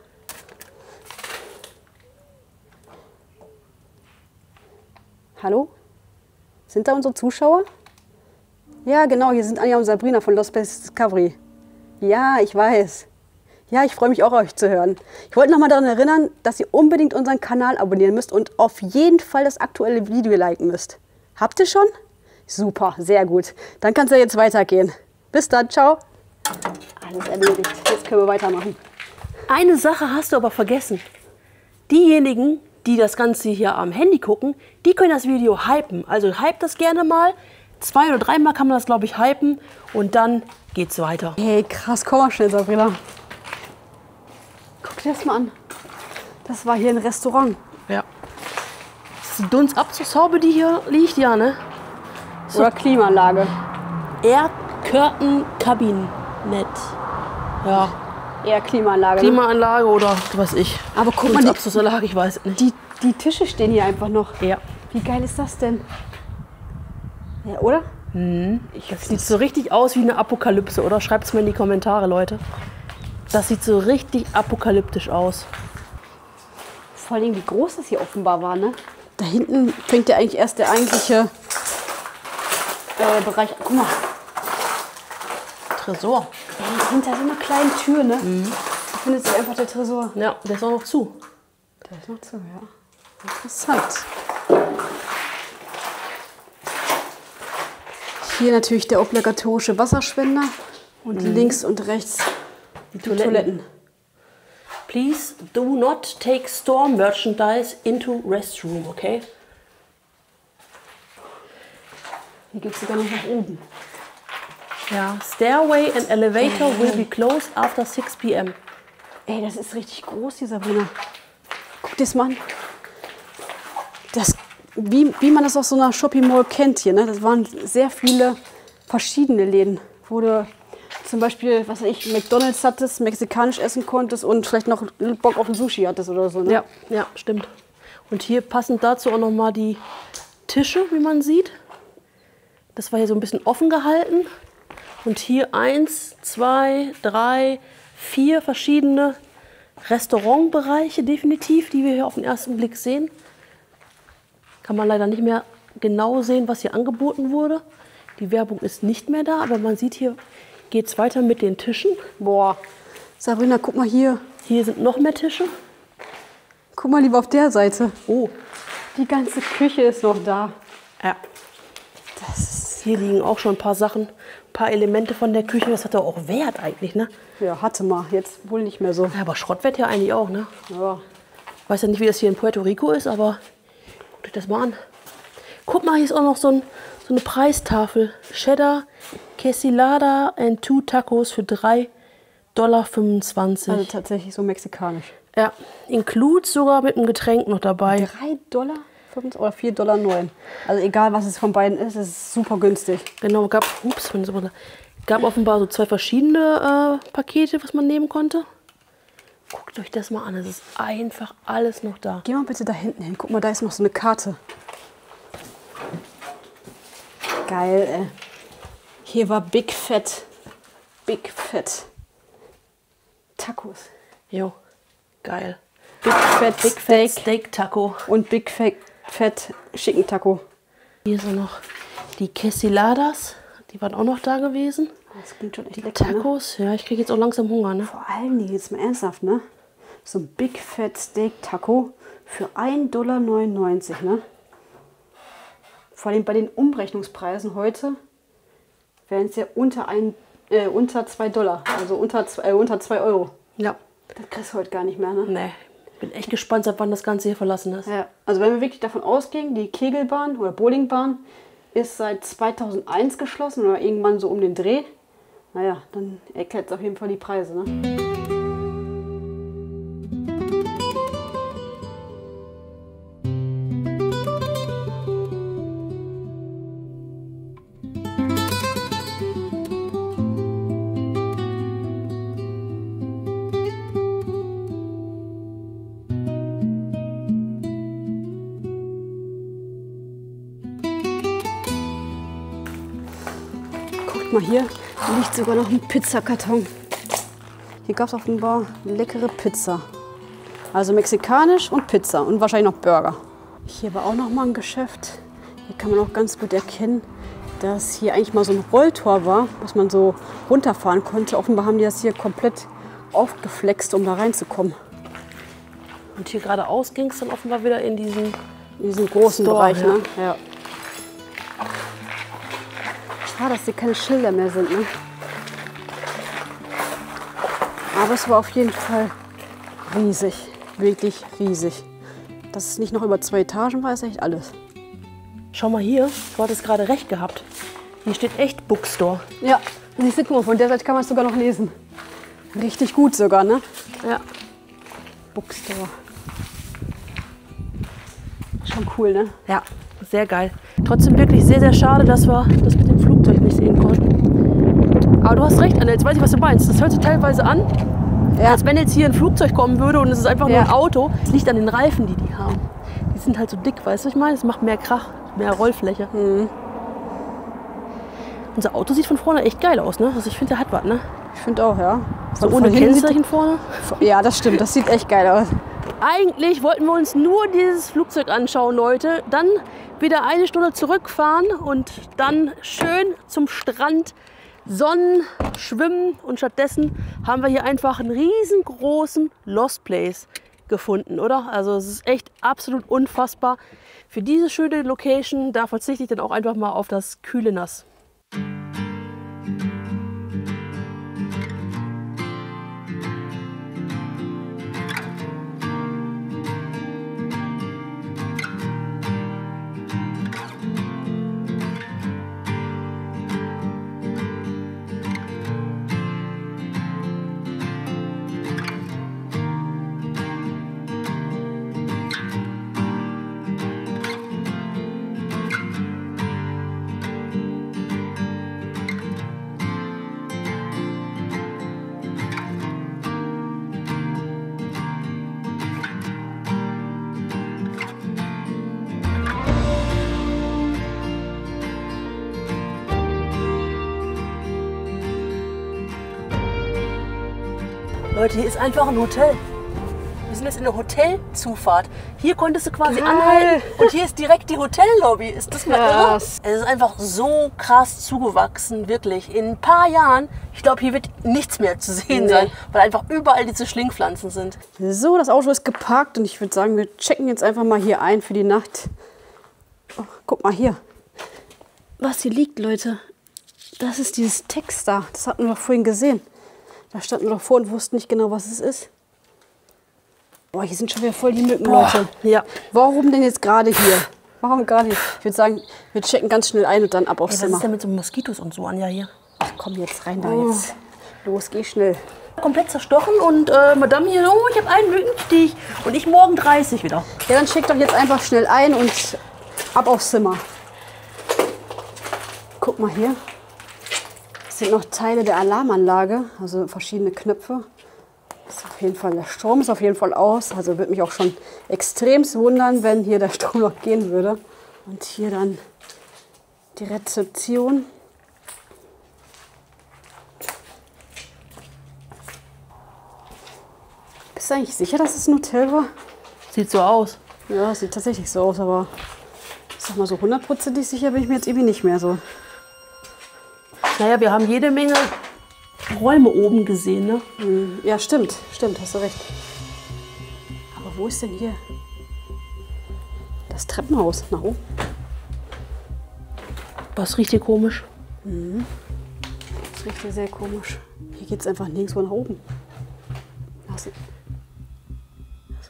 Hallo? Sind da unsere Zuschauer? Ja, genau, hier sind Anja und Sabrina von Lost Space Discovery. Ja, ich weiß. Ja, ich freue mich auch, euch zu hören. Ich wollte noch mal daran erinnern, dass ihr unbedingt unseren Kanal abonnieren müsst und auf jeden Fall das aktuelle Video liken müsst. Habt ihr schon? Super, sehr gut. Dann kann es ja jetzt weitergehen. Bis dann, ciao. Alles erledigt. Jetzt können wir weitermachen. Eine Sache hast du aber vergessen. Diejenigen, die das Ganze hier am Handy gucken, die können das Video hypen. Also hype das gerne mal. 2 oder 3 Mal kann man das, glaube ich, hypen. Und dann geht's weiter. Hey, krass, komm mal schnell, Sabrina. Guck dir das mal an. Das war hier ein Restaurant. Ja. Das ist die Dunstabzugshaube, die hier liegt, ja, ne? Oder Klimaanlage. Air Curtain Kabinett. Ja. Eher Klimaanlage. Klimaanlage oder was weiß ich. Aber guck mal, Dunstabzugsanlage, ich weiß es nicht. die Tische stehen hier einfach noch. Ja. Wie geil ist das denn? Ja, oder? Das sieht so richtig aus wie eine Apokalypse, oder? Schreibt es mir in die Kommentare, Leute. Das sieht so richtig apokalyptisch aus. Vor allem, wie groß das hier offenbar war, ne? Da hinten fängt ja eigentlich erst der eigentliche Bereich an. Guck mal, Tresor. hinter so einer kleinen Tür, ne? Da findet sich einfach der Tresor. Ja, der ist auch noch zu. Der ist noch zu, ja. Interessant. Hier natürlich der obligatorische Wasserspender und links und rechts die Toiletten. Please do not take store merchandise into restroom, okay? Hier geht es sogar noch nach oben. Ja. Stairway and elevator will be closed after 6 p.m. Ey, das ist richtig groß, die Sabrina. Guck dir das mal an. Das, wie man das aus so einer Shopping Mall kennt hier, ne? Das waren sehr viele verschiedene Läden, wo du zum Beispiel, was weiß ich, McDonald's hattest, mexikanisch essen konntest und vielleicht noch Bock auf ein Sushi hattest oder so. Ne? Ja, ja, stimmt. Und hier passend dazu auch noch mal die Tische, wie man sieht. Das war hier so ein bisschen offen gehalten. Und hier 1, 2, 3, 4 verschiedene Restaurantbereiche definitiv, die wir hier auf den ersten Blick sehen. Kann man leider nicht mehr genau sehen, was hier angeboten wurde. Die Werbung ist nicht mehr da, aber man sieht, hier geht es weiter mit den Tischen. Boah, Sabrina, guck mal hier. Hier sind noch mehr Tische. Guck mal lieber auf der Seite. Oh, Die ganze Küche ist noch da. ja. Hier liegen auch schon ein paar Sachen, ein paar Elemente von der Küche. Das hat doch auch Wert eigentlich, ne? Ja, hatte mal. Jetzt wohl nicht mehr so. Ja, aber Schrottwert ja eigentlich auch, ne? Ja. Weiß ja nicht, wie das hier in Puerto Rico ist, aber guckt euch das mal an. Guck mal, hier ist auch noch so eine Preistafel. Cheddar, Quesilada and 2 Tacos für $3,25. Also tatsächlich so mexikanisch. Ja, includes sogar mit einem Getränk noch dabei. $3 oder $4,09. Also egal, was es von beiden ist, es ist super günstig. Genau, gab offenbar so 2 verschiedene Pakete, was man nehmen konnte. Guckt euch das mal an, es ist einfach alles noch da. Geh mal bitte da hinten hin. Guck mal, da ist noch so eine Karte. Geil, ey. Hier war Big Fat Tacos. Jo, geil. Big Fat Steak Taco. und Big Fat Chicken Taco. Hier sind noch die Quesiladas, die waren auch noch da gewesen. Das klingt schon echt Die lecker, ne? Tacos, ja, ich kriege jetzt auch langsam Hunger, ne? Vor allem, die jetzt mal ernsthaft, ne? So ein Big Fat Steak Taco für $1,99, ne? Vor allem bei den Umrechnungspreisen heute wären es ja unter $2, also unter 2 Euro. Ja. Das kriegst du heute gar nicht mehr, ne? Ne, bin echt gespannt, seit wann das Ganze hier verlassen ist. Ja, also wenn wir wirklich davon ausgehen, die Kegelbahn oder Bowlingbahn ist seit 2001 geschlossen oder irgendwann so um den Dreh, naja, dann erklärt es auf jeden Fall die Preise, ne? Guck mal, hier liegt sogar noch ein Pizzakarton. Hier gab es offenbar leckere Pizza. Also mexikanisch und Pizza und wahrscheinlich noch Burger. Hier war auch noch mal ein Geschäft. Hier kann man auch ganz gut erkennen, dass hier eigentlich mal so ein Rolltor war, was man so runterfahren konnte. Offenbar haben die das hier komplett aufgeflext, um da reinzukommen. Und hier geradeaus ging es dann offenbar wieder in diesen Großen Store, Bereich. ja. Ne? Ja. Schade, dass hier keine Schilder mehr sind. Ne? Aber es war auf jeden Fall riesig. Wirklich riesig. Dass es nicht noch über 2 Etagen war, ist echt alles. Schau mal hier, du hattest gerade recht gehabt. Hier steht echt Bookstore. Ja, siehst du, guck mal, von der Seite kann man es sogar noch lesen. Richtig gut sogar, ne? Ja. Bookstore. Schon cool, ne? Ja, sehr geil. Trotzdem wirklich sehr, sehr schade, dass wir das mit dem Flugzeug nicht sehen konnten. Aber du hast recht, Anne, jetzt weiß ich, was du meinst. Das hört sich teilweise an, als wenn jetzt hier ein Flugzeug kommen würde und es ist einfach nur ein Auto. Es liegt an den Reifen, die die haben. Die sind halt so dick, weißt du, was ich meine? Es macht mehr Krach, mehr Rollfläche. Unser Auto sieht von vorne echt geil aus, ne? Also ich finde, der hat was, ne? Ich finde auch, ja. So ohne Kennzeichen vorne. Ja, das stimmt. Das sieht echt geil aus. Eigentlich wollten wir uns nur dieses Flugzeug anschauen, Leute. Dann wieder 1 Stunde zurückfahren und dann schön zum Strand sonnen, schwimmen. Und stattdessen haben wir hier einfach einen riesengroßen Lost Place gefunden, oder? Also es ist echt absolut unfassbar. Für diese schöne Location, da verzichte ich dann auch einfach mal auf das kühle Nass. Leute, hier ist einfach ein Hotel. Wir sind jetzt in der Hotelzufahrt. Hier konntest du quasi anhalten und hier ist direkt die Hotellobby. Ist das mal irre? Es ist einfach so krass zugewachsen, wirklich. In ein paar Jahren, ich glaube, hier wird nichts mehr zu sehen sein, weil einfach überall diese Schlingpflanzen sind. So, das Auto ist geparkt und ich würde sagen, wir checken jetzt einfach mal hier ein für die Nacht. Oh, guck mal hier. Was hier liegt, Leute, das ist dieses Text da. Das hatten wir doch vorhin gesehen. Da standen wir doch vor und wussten nicht genau, was es ist. Boah, hier sind schon wieder voll die Mücken, Leute. Ja. Warum denn jetzt gerade hier? Warum gerade hier? Ich würde sagen, wir checken ganz schnell ein und dann ab aufs Was Zimmer. ist denn mit so Moskitos und so, Anja, hier? Ach komm, jetzt rein da jetzt. Los, geh schnell. Komplett zerstochen und Madame hier, oh, ich habe einen Mückenstich und ich morgen 30 wieder. Ja, dann check doch jetzt einfach schnell ein und ab aufs Zimmer. Guck mal hier. Das sind noch Teile der Alarmanlage, also verschiedene Knöpfe. Das ist auf jeden Fall, der Strom ist auf jeden Fall aus. Also würde mich auch schon extremst wundern, wenn hier der Strom noch gehen würde. Und hier dann die Rezeption. Bist du eigentlich sicher, dass es ein Hotel war? Sieht so aus. Ja, es sieht tatsächlich so aus, aber ich sag mal so 100%ig sicher bin ich mir jetzt irgendwie nicht mehr so. Naja, wir haben jede Menge Räume oben gesehen, ne? Ja, stimmt, hast du recht. Aber wo ist denn hier das Treppenhaus nach oben? Was riecht hier komisch? Das riecht hier sehr komisch. Hier geht es einfach nirgendwo nach oben. Hast du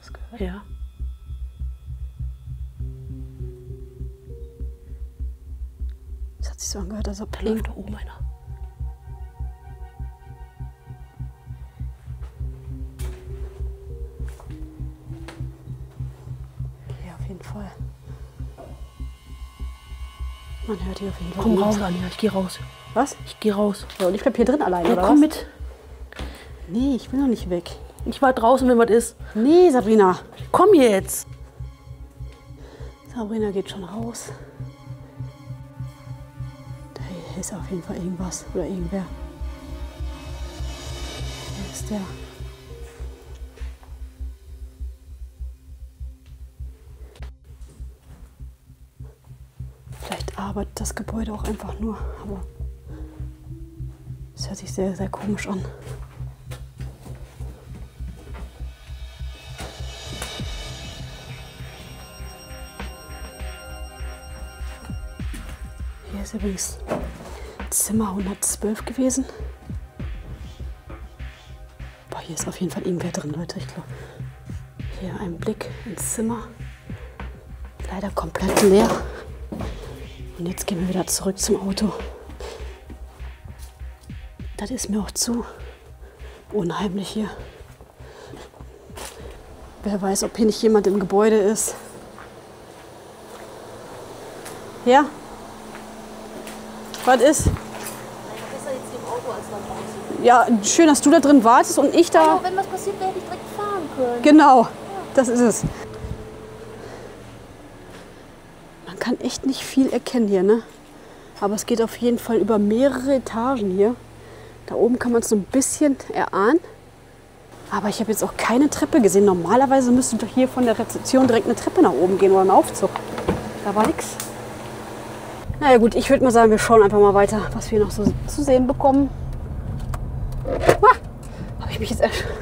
das gehört? Ja. Das hat sich so angehört, als ob Da läuft da oben einer. Ja, auf jeden Fall. Man hört hier auf jeden Fall. Komm raus, Anja, ich geh raus. Was? Ich geh raus. Ja, und ich bleib hier drin allein, Ja, oder komm was? mit. Nee, ich will noch nicht weg. Ich war draußen, wenn was ist. Nee, Sabrina. Komm jetzt. Sabrina geht schon raus. Da ist auf jeden Fall irgendwas oder irgendwer. Wer ist der? Vielleicht arbeitet das Gebäude auch einfach nur, aber es hört sich sehr, sehr komisch an. Hier ist übrigens Zimmer 112 gewesen. Boah, hier ist auf jeden Fall irgendwer drin, Leute. Ich glaube, hier ein Blick ins Zimmer. Leider komplett leer. Und jetzt gehen wir wieder zurück zum Auto. Das ist mir auch zu unheimlich hier. Wer weiß, ob hier nicht jemand im Gebäude ist. Ja? Was ist? Ja, schön, dass du da drin wartest und ich da. Wenn was passiert, hätte ich direkt fahren können. Genau, das ist es. Man kann echt nicht viel erkennen hier, ne? Aber es geht auf jeden Fall über mehrere Etagen hier. Da oben kann man es so ein bisschen erahnen. Aber ich habe jetzt auch keine Treppe gesehen. Normalerweise müsste doch hier von der Rezeption direkt eine Treppe nach oben gehen oder ein Aufzug. Da war nichts. Naja gut, ich würde mal sagen, wir schauen einfach mal weiter, was wir noch so zu sehen bekommen. Habe ich mich jetzt erschrocken.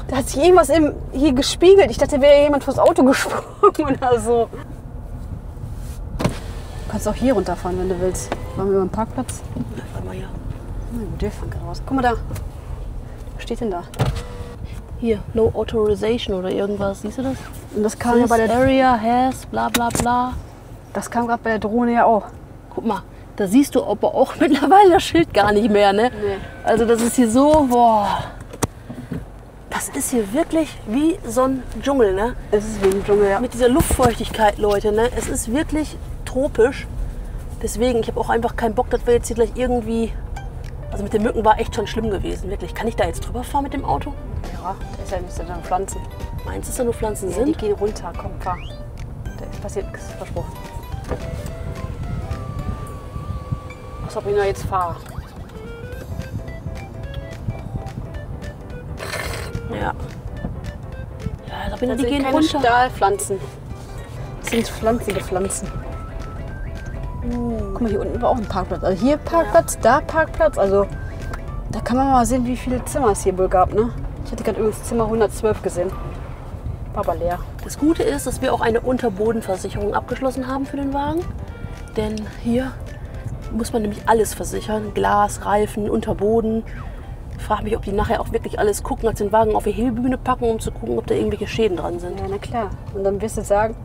Da hat sich irgendwas hier gespiegelt. Ich dachte, wäre jemand vors Auto gesprungen oder so. Du kannst auch hier runterfahren, wenn du willst. Waren wir über den Parkplatz? Warte mal hier. Na gut, wir fahren gerade raus. Guck mal da. Was steht denn da? Hier, no authorization oder irgendwas. Siehst du das? Und das kam ja bei der, area has bla bla bla. das kam gerade bei der Drohne ja auch. Guck mal, da siehst du aber auch mittlerweile das Schild gar nicht mehr, ne? Nee. Also das ist hier so, boah. Das ist hier wirklich wie so ein Dschungel, ne? Es ist wie ein Dschungel, ja. Mit dieser Luftfeuchtigkeit, Leute, ne? Es ist wirklich tropisch. Deswegen, ich habe auch einfach keinen Bock, dass wir jetzt hier gleich irgendwie... Also mit den Mücken war echt schon schlimm gewesen, wirklich. Kann ich da jetzt drüber fahren mit dem Auto? Ja, da ist ja nicht so dann Pflanzen. Meinst du, dass da nur Pflanzen Ja, die sind? gehen runter. Komm, fahr. Da passiert nichts, versprochen. Als ob ich da jetzt fahre. Ja. Ja, da bin Das die sind gehen keine runter. Stahlpflanzen. Das sind pflanzige Pflanzen. Guck mal, hier unten war auch ein Parkplatz. Also hier Parkplatz, da Parkplatz. Also da kann man mal sehen, wie viele Zimmer es hier wohl gab, ne? Ich hatte gerade übrigens Zimmer 112 gesehen. War aber leer. Das Gute ist, dass wir auch eine Unterbodenversicherung abgeschlossen haben für den Wagen. Denn hier muss man nämlich alles versichern. Glas, Reifen, Unterboden. Ich frage mich, ob die nachher auch wirklich alles gucken, als den Wagen auf die Hebebühne packen, um zu gucken, ob da irgendwelche Schäden dran sind. Ja, na klar. Und dann wirst du sagen,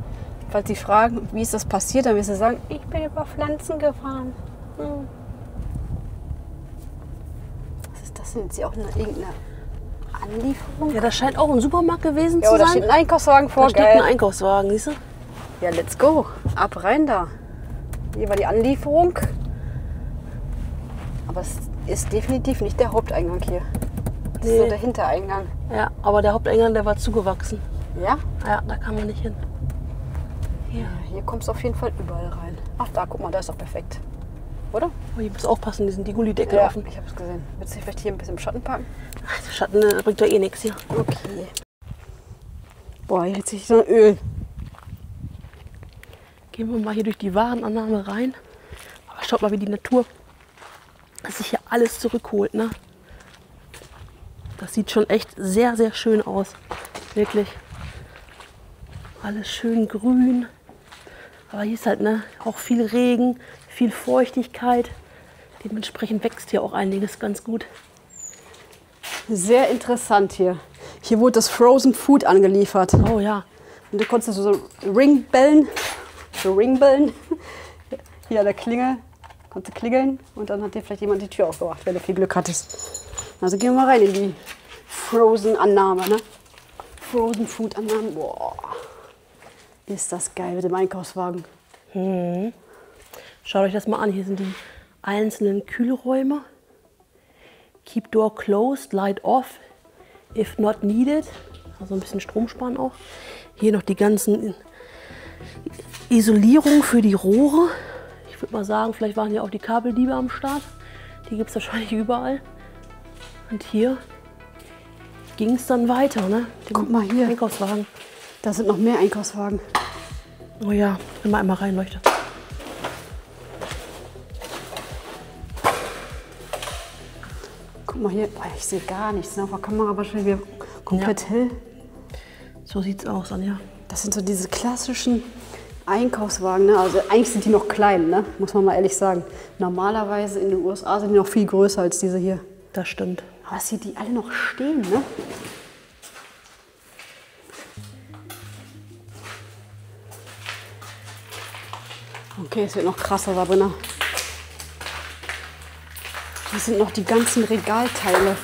falls sie fragen, wie ist das passiert, dann wirst du sagen, ich bin über Pflanzen gefahren. Was ist das denn? Ist hier auch irgendeine Anlieferung? Ja, das scheint auch ein Supermarkt gewesen Ja, zu da sein. steht ein Einkaufswagen vor. Da steht Geil. ein Einkaufswagen, siehst du? Ja, let's go. Ab rein da. Hier war die Anlieferung. Aber es ist definitiv nicht der Haupteingang hier. Das ist Nee. so der Hintereingang. Ja, aber der Haupteingang, der war zugewachsen. Ja? Ja, da kann man nicht hin. Hier. Hier kommst du auf jeden Fall überall rein. Ach, da, guck mal, da ist doch perfekt. Oder? Oh, hier musst du aufpassen, die sind die Gullideckel Ja, offen. ich habe es gesehen. Willst du dich vielleicht hier ein bisschen im Schatten parken? Ach, der Schatten bringt doch eh nichts hier. Okay. Boah, hier zieht sich so ein Öl. Gehen wir mal hier durch die Warenannahme rein. Aber schaut mal, wie die Natur sich hier alles zurückholt, ne? Das sieht schon echt sehr, sehr schön aus. Wirklich. Alles schön grün. Aber hier ist halt auch viel Regen, viel Feuchtigkeit. Dementsprechend wächst hier auch einiges ganz gut. Sehr interessant hier. Hier wurde das Frozen Food angeliefert. Oh ja. Und du konntest so Ringbellen. So Ringbellen. Hier an der Klingel. Konntest du klingeln und dann hat dir vielleicht jemand die Tür aufgemacht, wenn du viel Glück hattest. Also gehen wir mal rein in die Frozen-Annahme, ne? Frozen Food-Annahme. Boah. Ist das geil mit dem Einkaufswagen. Schaut euch das mal an. Hier sind die einzelnen Kühlräume. Keep door closed, light off, if not needed. Also ein bisschen Strom sparen auch. Hier noch die ganzen Isolierungen für die Rohre. Ich Ich würde mal sagen, vielleicht waren ja auch die Kabeldiebe am Start. Die gibt es wahrscheinlich überall. Und hier ging es dann weiter, ne? Guck mal hier. Einkaufswagen. Da sind noch mehr Einkaufswagen. Oh ja, wenn man einmal reinleuchtet. Guck mal hier. Boah, ich sehe gar nichts. Ne? Auf der Kamera wahrscheinlich wieder komplett hell. So sieht's aus, Anja. Das sind so diese klassischen Einkaufswagen. Ne? Also eigentlich sind die noch klein, ne? Muss man mal ehrlich sagen. Normalerweise in den USA sind die noch viel größer als diese hier. Das stimmt. Aber dass hier die alle noch stehen, ne? Okay, es wird noch krasser, Sabrina. Hier sind noch die ganzen Regalteile.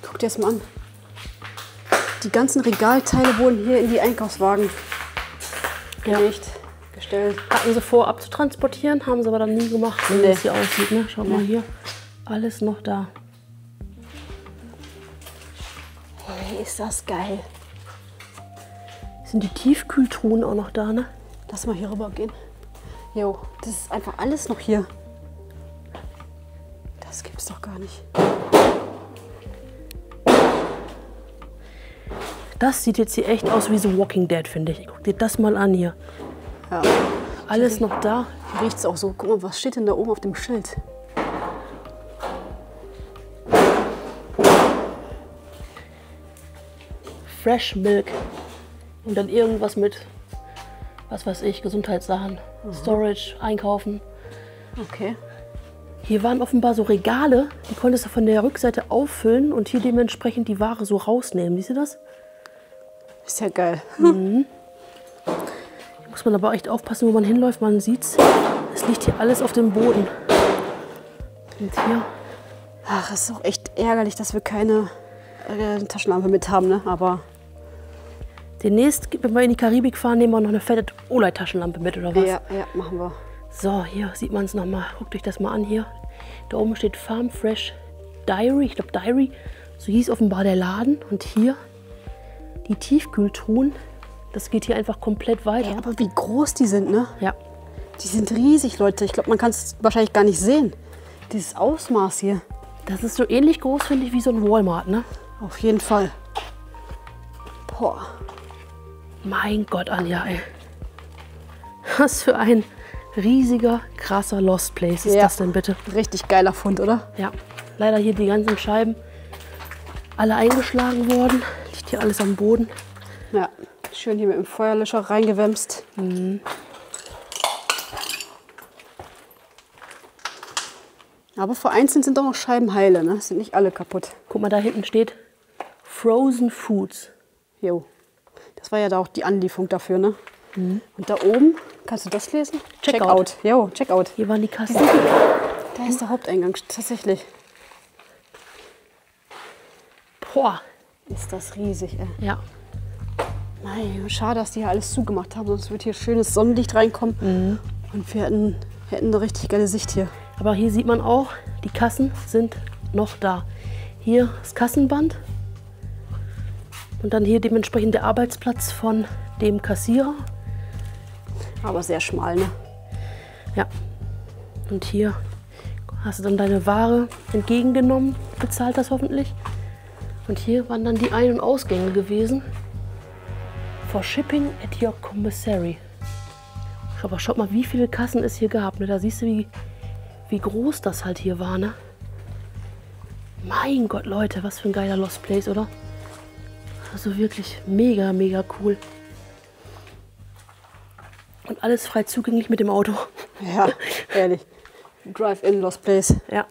Guck dir das mal an. Die ganzen Regalteile wurden hier in die Einkaufswagen gelegt, gestellt. Hatten sie vor, abzutransportieren, haben sie aber dann nie gemacht, wie Nee. es hier aussieht. Ne? Schaut mal hier, alles noch da. Hey, ist das geil. Sind die Tiefkühltruhen auch noch da, ne? Lass mal hier rüber gehen. Jo, das ist einfach alles noch hier. Das gibt's doch gar nicht. Das sieht jetzt hier echt aus wie so Walking Dead, finde ich. Guck dir das mal an hier. Ja. Alles noch da. Hier riecht's auch so. Guck mal, was steht denn da oben auf dem Schild? Fresh Milk. Und dann irgendwas mit, was weiß ich, Gesundheitssachen. Storage, Einkaufen. Okay. Hier waren offenbar so Regale, die konntest du von der Rückseite auffüllen und hier dementsprechend die Ware so rausnehmen. Siehst du das? Ist ja geil. Hier muss man aber echt aufpassen, wo man hinläuft. Man sieht's. Es liegt hier alles auf dem Boden. Und hier. Ach, es ist auch echt ärgerlich, dass wir keine Taschenlampe mit haben, ne? Aber Demnächst, wenn wir in die Karibik fahren, nehmen wir noch eine fette Olight-Taschenlampe mit, oder was? ja, machen wir. So, hier sieht man es nochmal. Guckt euch das mal an hier. Da oben steht Farm Fresh Diary. Ich glaube Diary. So hieß offenbar der Laden. Und hier die Tiefkühltruhen. Das geht hier einfach komplett weiter. Ey, aber wie groß die sind, ne? Ja. Die sind riesig, Leute. Ich glaube, man kann es wahrscheinlich gar nicht sehen. Dieses Ausmaß hier. Das ist so ähnlich groß, finde ich, wie so ein Walmart, ne? Auf jeden Fall. Boah. Mein Gott, Anja, ey. Was für ein riesiger, krasser Lost Place ist Ja. das denn bitte? Richtig geiler Fund, oder? Ja, leider hier die ganzen Scheiben alle eingeschlagen worden. Liegt hier alles am Boden. Ja. Schön hier mit dem Feuerlöscher reingewämst. Aber vereinzelt sind doch noch Scheiben heile, ne? Sind nicht alle kaputt. Guck mal, da hinten steht Frozen Foods. Jo. Das war ja da auch die Anlieferung dafür, ne? Und da oben, kannst du das lesen? Checkout. Jo, Checkout. Hier waren die Kassen. Da ist der Haupteingang, tatsächlich. Boah. Ist das riesig, ey. Ja. Nein, schade, dass die hier alles zugemacht haben, sonst wird hier schönes Sonnenlicht reinkommen. Und wir hätten eine richtig geile Sicht hier. Aber hier sieht man auch, die Kassen sind noch da. Hier das Kassenband. Und dann hier dementsprechend der Arbeitsplatz von dem Kassierer. Aber sehr schmal, ne? Ja. Und hier hast du dann deine Ware entgegengenommen, bezahlt das hoffentlich. Und hier waren dann die Ein- und Ausgänge gewesen. For shipping at your commissary. Aber schaut mal, wie viele Kassen es hier gab. Ne? Da siehst du, wie groß das halt hier war. Ne? Mein Gott, Leute, was für ein geiler Lost Place, oder? Also wirklich mega, mega cool. Und alles frei zugänglich mit dem Auto. Ja, ehrlich. Drive-in Lost Place. Ja.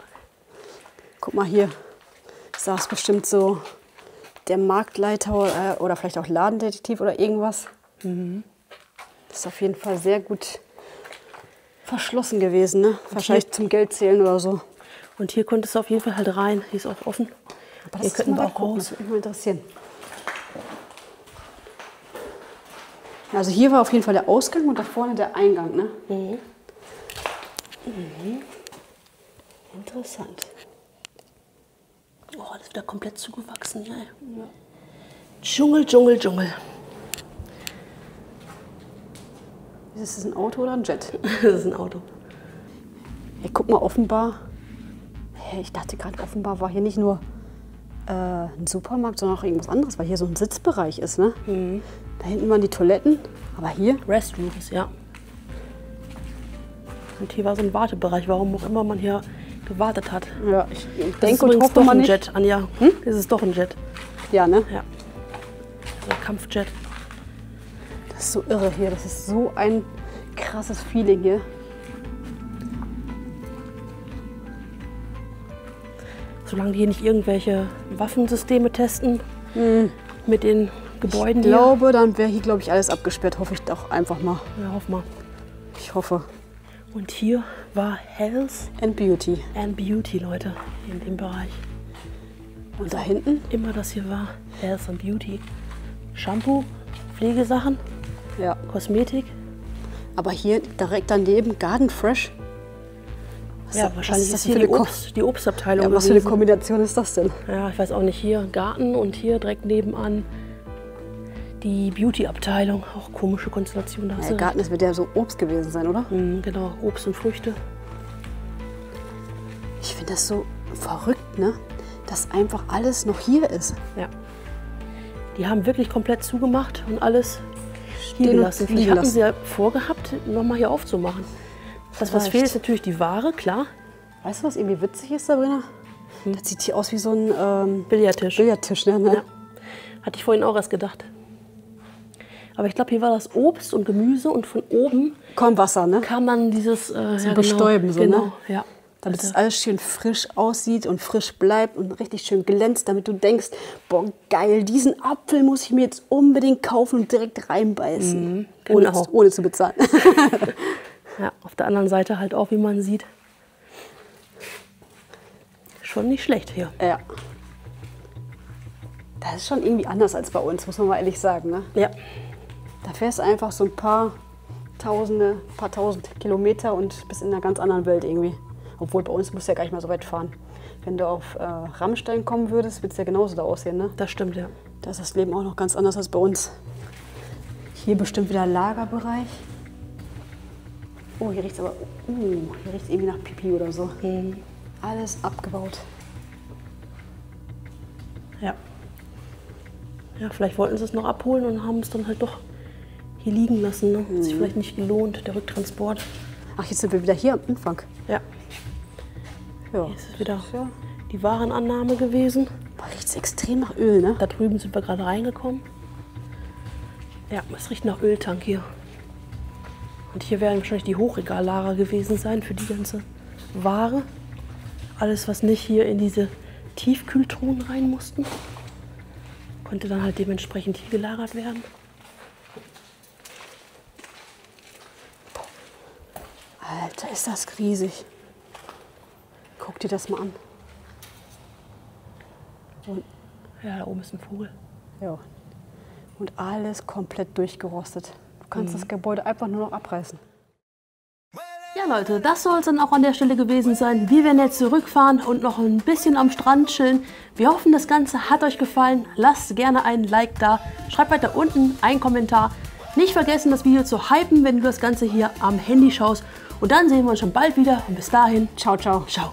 Guck mal hier. Saß bestimmt so der Marktleiter oder vielleicht auch Ladendetektiv oder irgendwas. Das ist auf jeden Fall sehr gut verschlossen gewesen, ne? Wahrscheinlich zum Geldzählen oder so. Und hier konntest du auf jeden Fall halt rein. Hier ist auch offen. Aber Hier könnten wir auch gucken, raus. das würde mich mal interessieren. Also hier war auf jeden Fall der Ausgang und da vorne der Eingang, ne? Interessant. Oh, das ist wieder komplett zugewachsen hier. Ey. Dschungel, Dschungel, Dschungel. Ist das ein Auto oder ein Jet? Das ist ein Auto. Hey, guck mal, offenbar. Hey, ich dachte gerade, offenbar war hier nicht nur ein Supermarkt, sondern auch irgendwas anderes, weil hier so ein Sitzbereich ist, ne? Da hinten waren die Toiletten, aber hier? Restrooms, ja. Und hier war so ein Wartebereich, warum auch immer man hier gewartet hat. Ja, ich Das denke ist und übrigens hoffe doch mal ein nicht. Jet, Anja. Das ist doch ein Jet. Ja, ne? Ja. So ein Kampfjet. Das ist so irre hier. Das ist so ein krasses Feeling hier. Solange die hier nicht irgendwelche Waffensysteme testen mit den Gebäuden Ich glaube, dann wäre hier, glaube ich, alles abgesperrt. Hoffe ich doch einfach mal. hier. Ja, hoff mal. Ich hoffe. Und hier war Health And Beauty. and Beauty, Leute, in dem Bereich. Und da hinten? Immer das hier war Health and Beauty. Shampoo, Pflegesachen, Ja. Kosmetik. Aber hier direkt daneben Garden Fresh. Ja, wahrscheinlich was ist hier für eine die Obstabteilung Ja, was für eine gewesen. Kombination ist das denn? Ja, ich weiß auch nicht. Hier Garten und hier direkt nebenan die Beauty-Abteilung. Auch komische Konstellation. Da hast Der du Garten, das wird ja so Obst gewesen sein, oder? recht. Genau, Obst und Früchte. Ich finde das so verrückt, ne? Dass einfach alles noch hier ist. Ja. Die haben wirklich komplett zugemacht und alles hier Stehen und gelassen. Vielleicht liegen hatten lassen. sie ja vorgehabt, nochmal hier aufzumachen. Das, was Vielleicht. fehlt, ist natürlich die Ware, klar. Weißt du, was irgendwie witzig ist, Sabrina? Das sieht hier aus wie so ein Billardtisch. Billardtisch, ne? Ja. Hatte ich vorhin auch erst gedacht. Aber ich glaube, hier war das Obst und Gemüse und von oben Kaum Wasser, ne? kam dann dieses ja, Bestäuben, so, genau, ne? Ja. Damit es alles schön frisch aussieht und frisch bleibt und richtig schön glänzt, damit du denkst, boah, geil, diesen Apfel muss ich mir jetzt unbedingt kaufen und direkt reinbeißen. genau. Ohne zu bezahlen. Ja, auf der anderen Seite halt auch, wie man sieht, schon nicht schlecht hier. Ja. Das ist schon irgendwie anders als bei uns, muss man mal ehrlich sagen, ne? Ja, Da fährst du einfach so ein paar tausend Kilometer und bist in einer ganz anderen Welt irgendwie. Obwohl bei uns musst du ja gar nicht mal so weit fahren. Wenn du auf Rammstein kommen würdest, wird es ja genauso da aussehen, ne? das stimmt, ja. Da ist das Leben auch noch ganz anders als bei uns. Hier bestimmt wieder Lagerbereich. Oh, hier riecht es aber hier riecht's irgendwie nach Pipi oder so. Alles abgebaut. Ja. Ja, vielleicht wollten sie es noch abholen und haben es dann halt doch hier liegen lassen. Ne? Hat sich vielleicht nicht gelohnt, der Rücktransport. Ach, jetzt sind wir wieder hier am Anfang. Ja, Ja. hier ist es wieder Ja. die Warenannahme gewesen. Boah, riecht es extrem nach Öl, ne? Da drüben sind wir gerade reingekommen. Ja, es riecht nach Öltank hier. Und hier werden wahrscheinlich die Hochregallager gewesen sein für die ganze Ware. Alles, was nicht hier in diese Tiefkühltruhen rein mussten, konnte dann halt dementsprechend hier gelagert werden. Alter, ist das riesig. Guck dir das mal an. Und, Ja, da oben ist ein Vogel. ja. Und alles komplett durchgerostet. Du kannst das Gebäude einfach nur noch abreißen. Ja Leute, das soll es dann auch an der Stelle gewesen sein. Wir werden jetzt zurückfahren und noch ein bisschen am Strand chillen. Wir hoffen, das Ganze hat euch gefallen. Lasst gerne einen Like da. Schreibt weiter unten einen Kommentar. Nicht vergessen, das Video zu hypen, wenn du das Ganze hier am Handy schaust. Und dann sehen wir uns schon bald wieder. Und bis dahin, Ciao, ciao. ciao.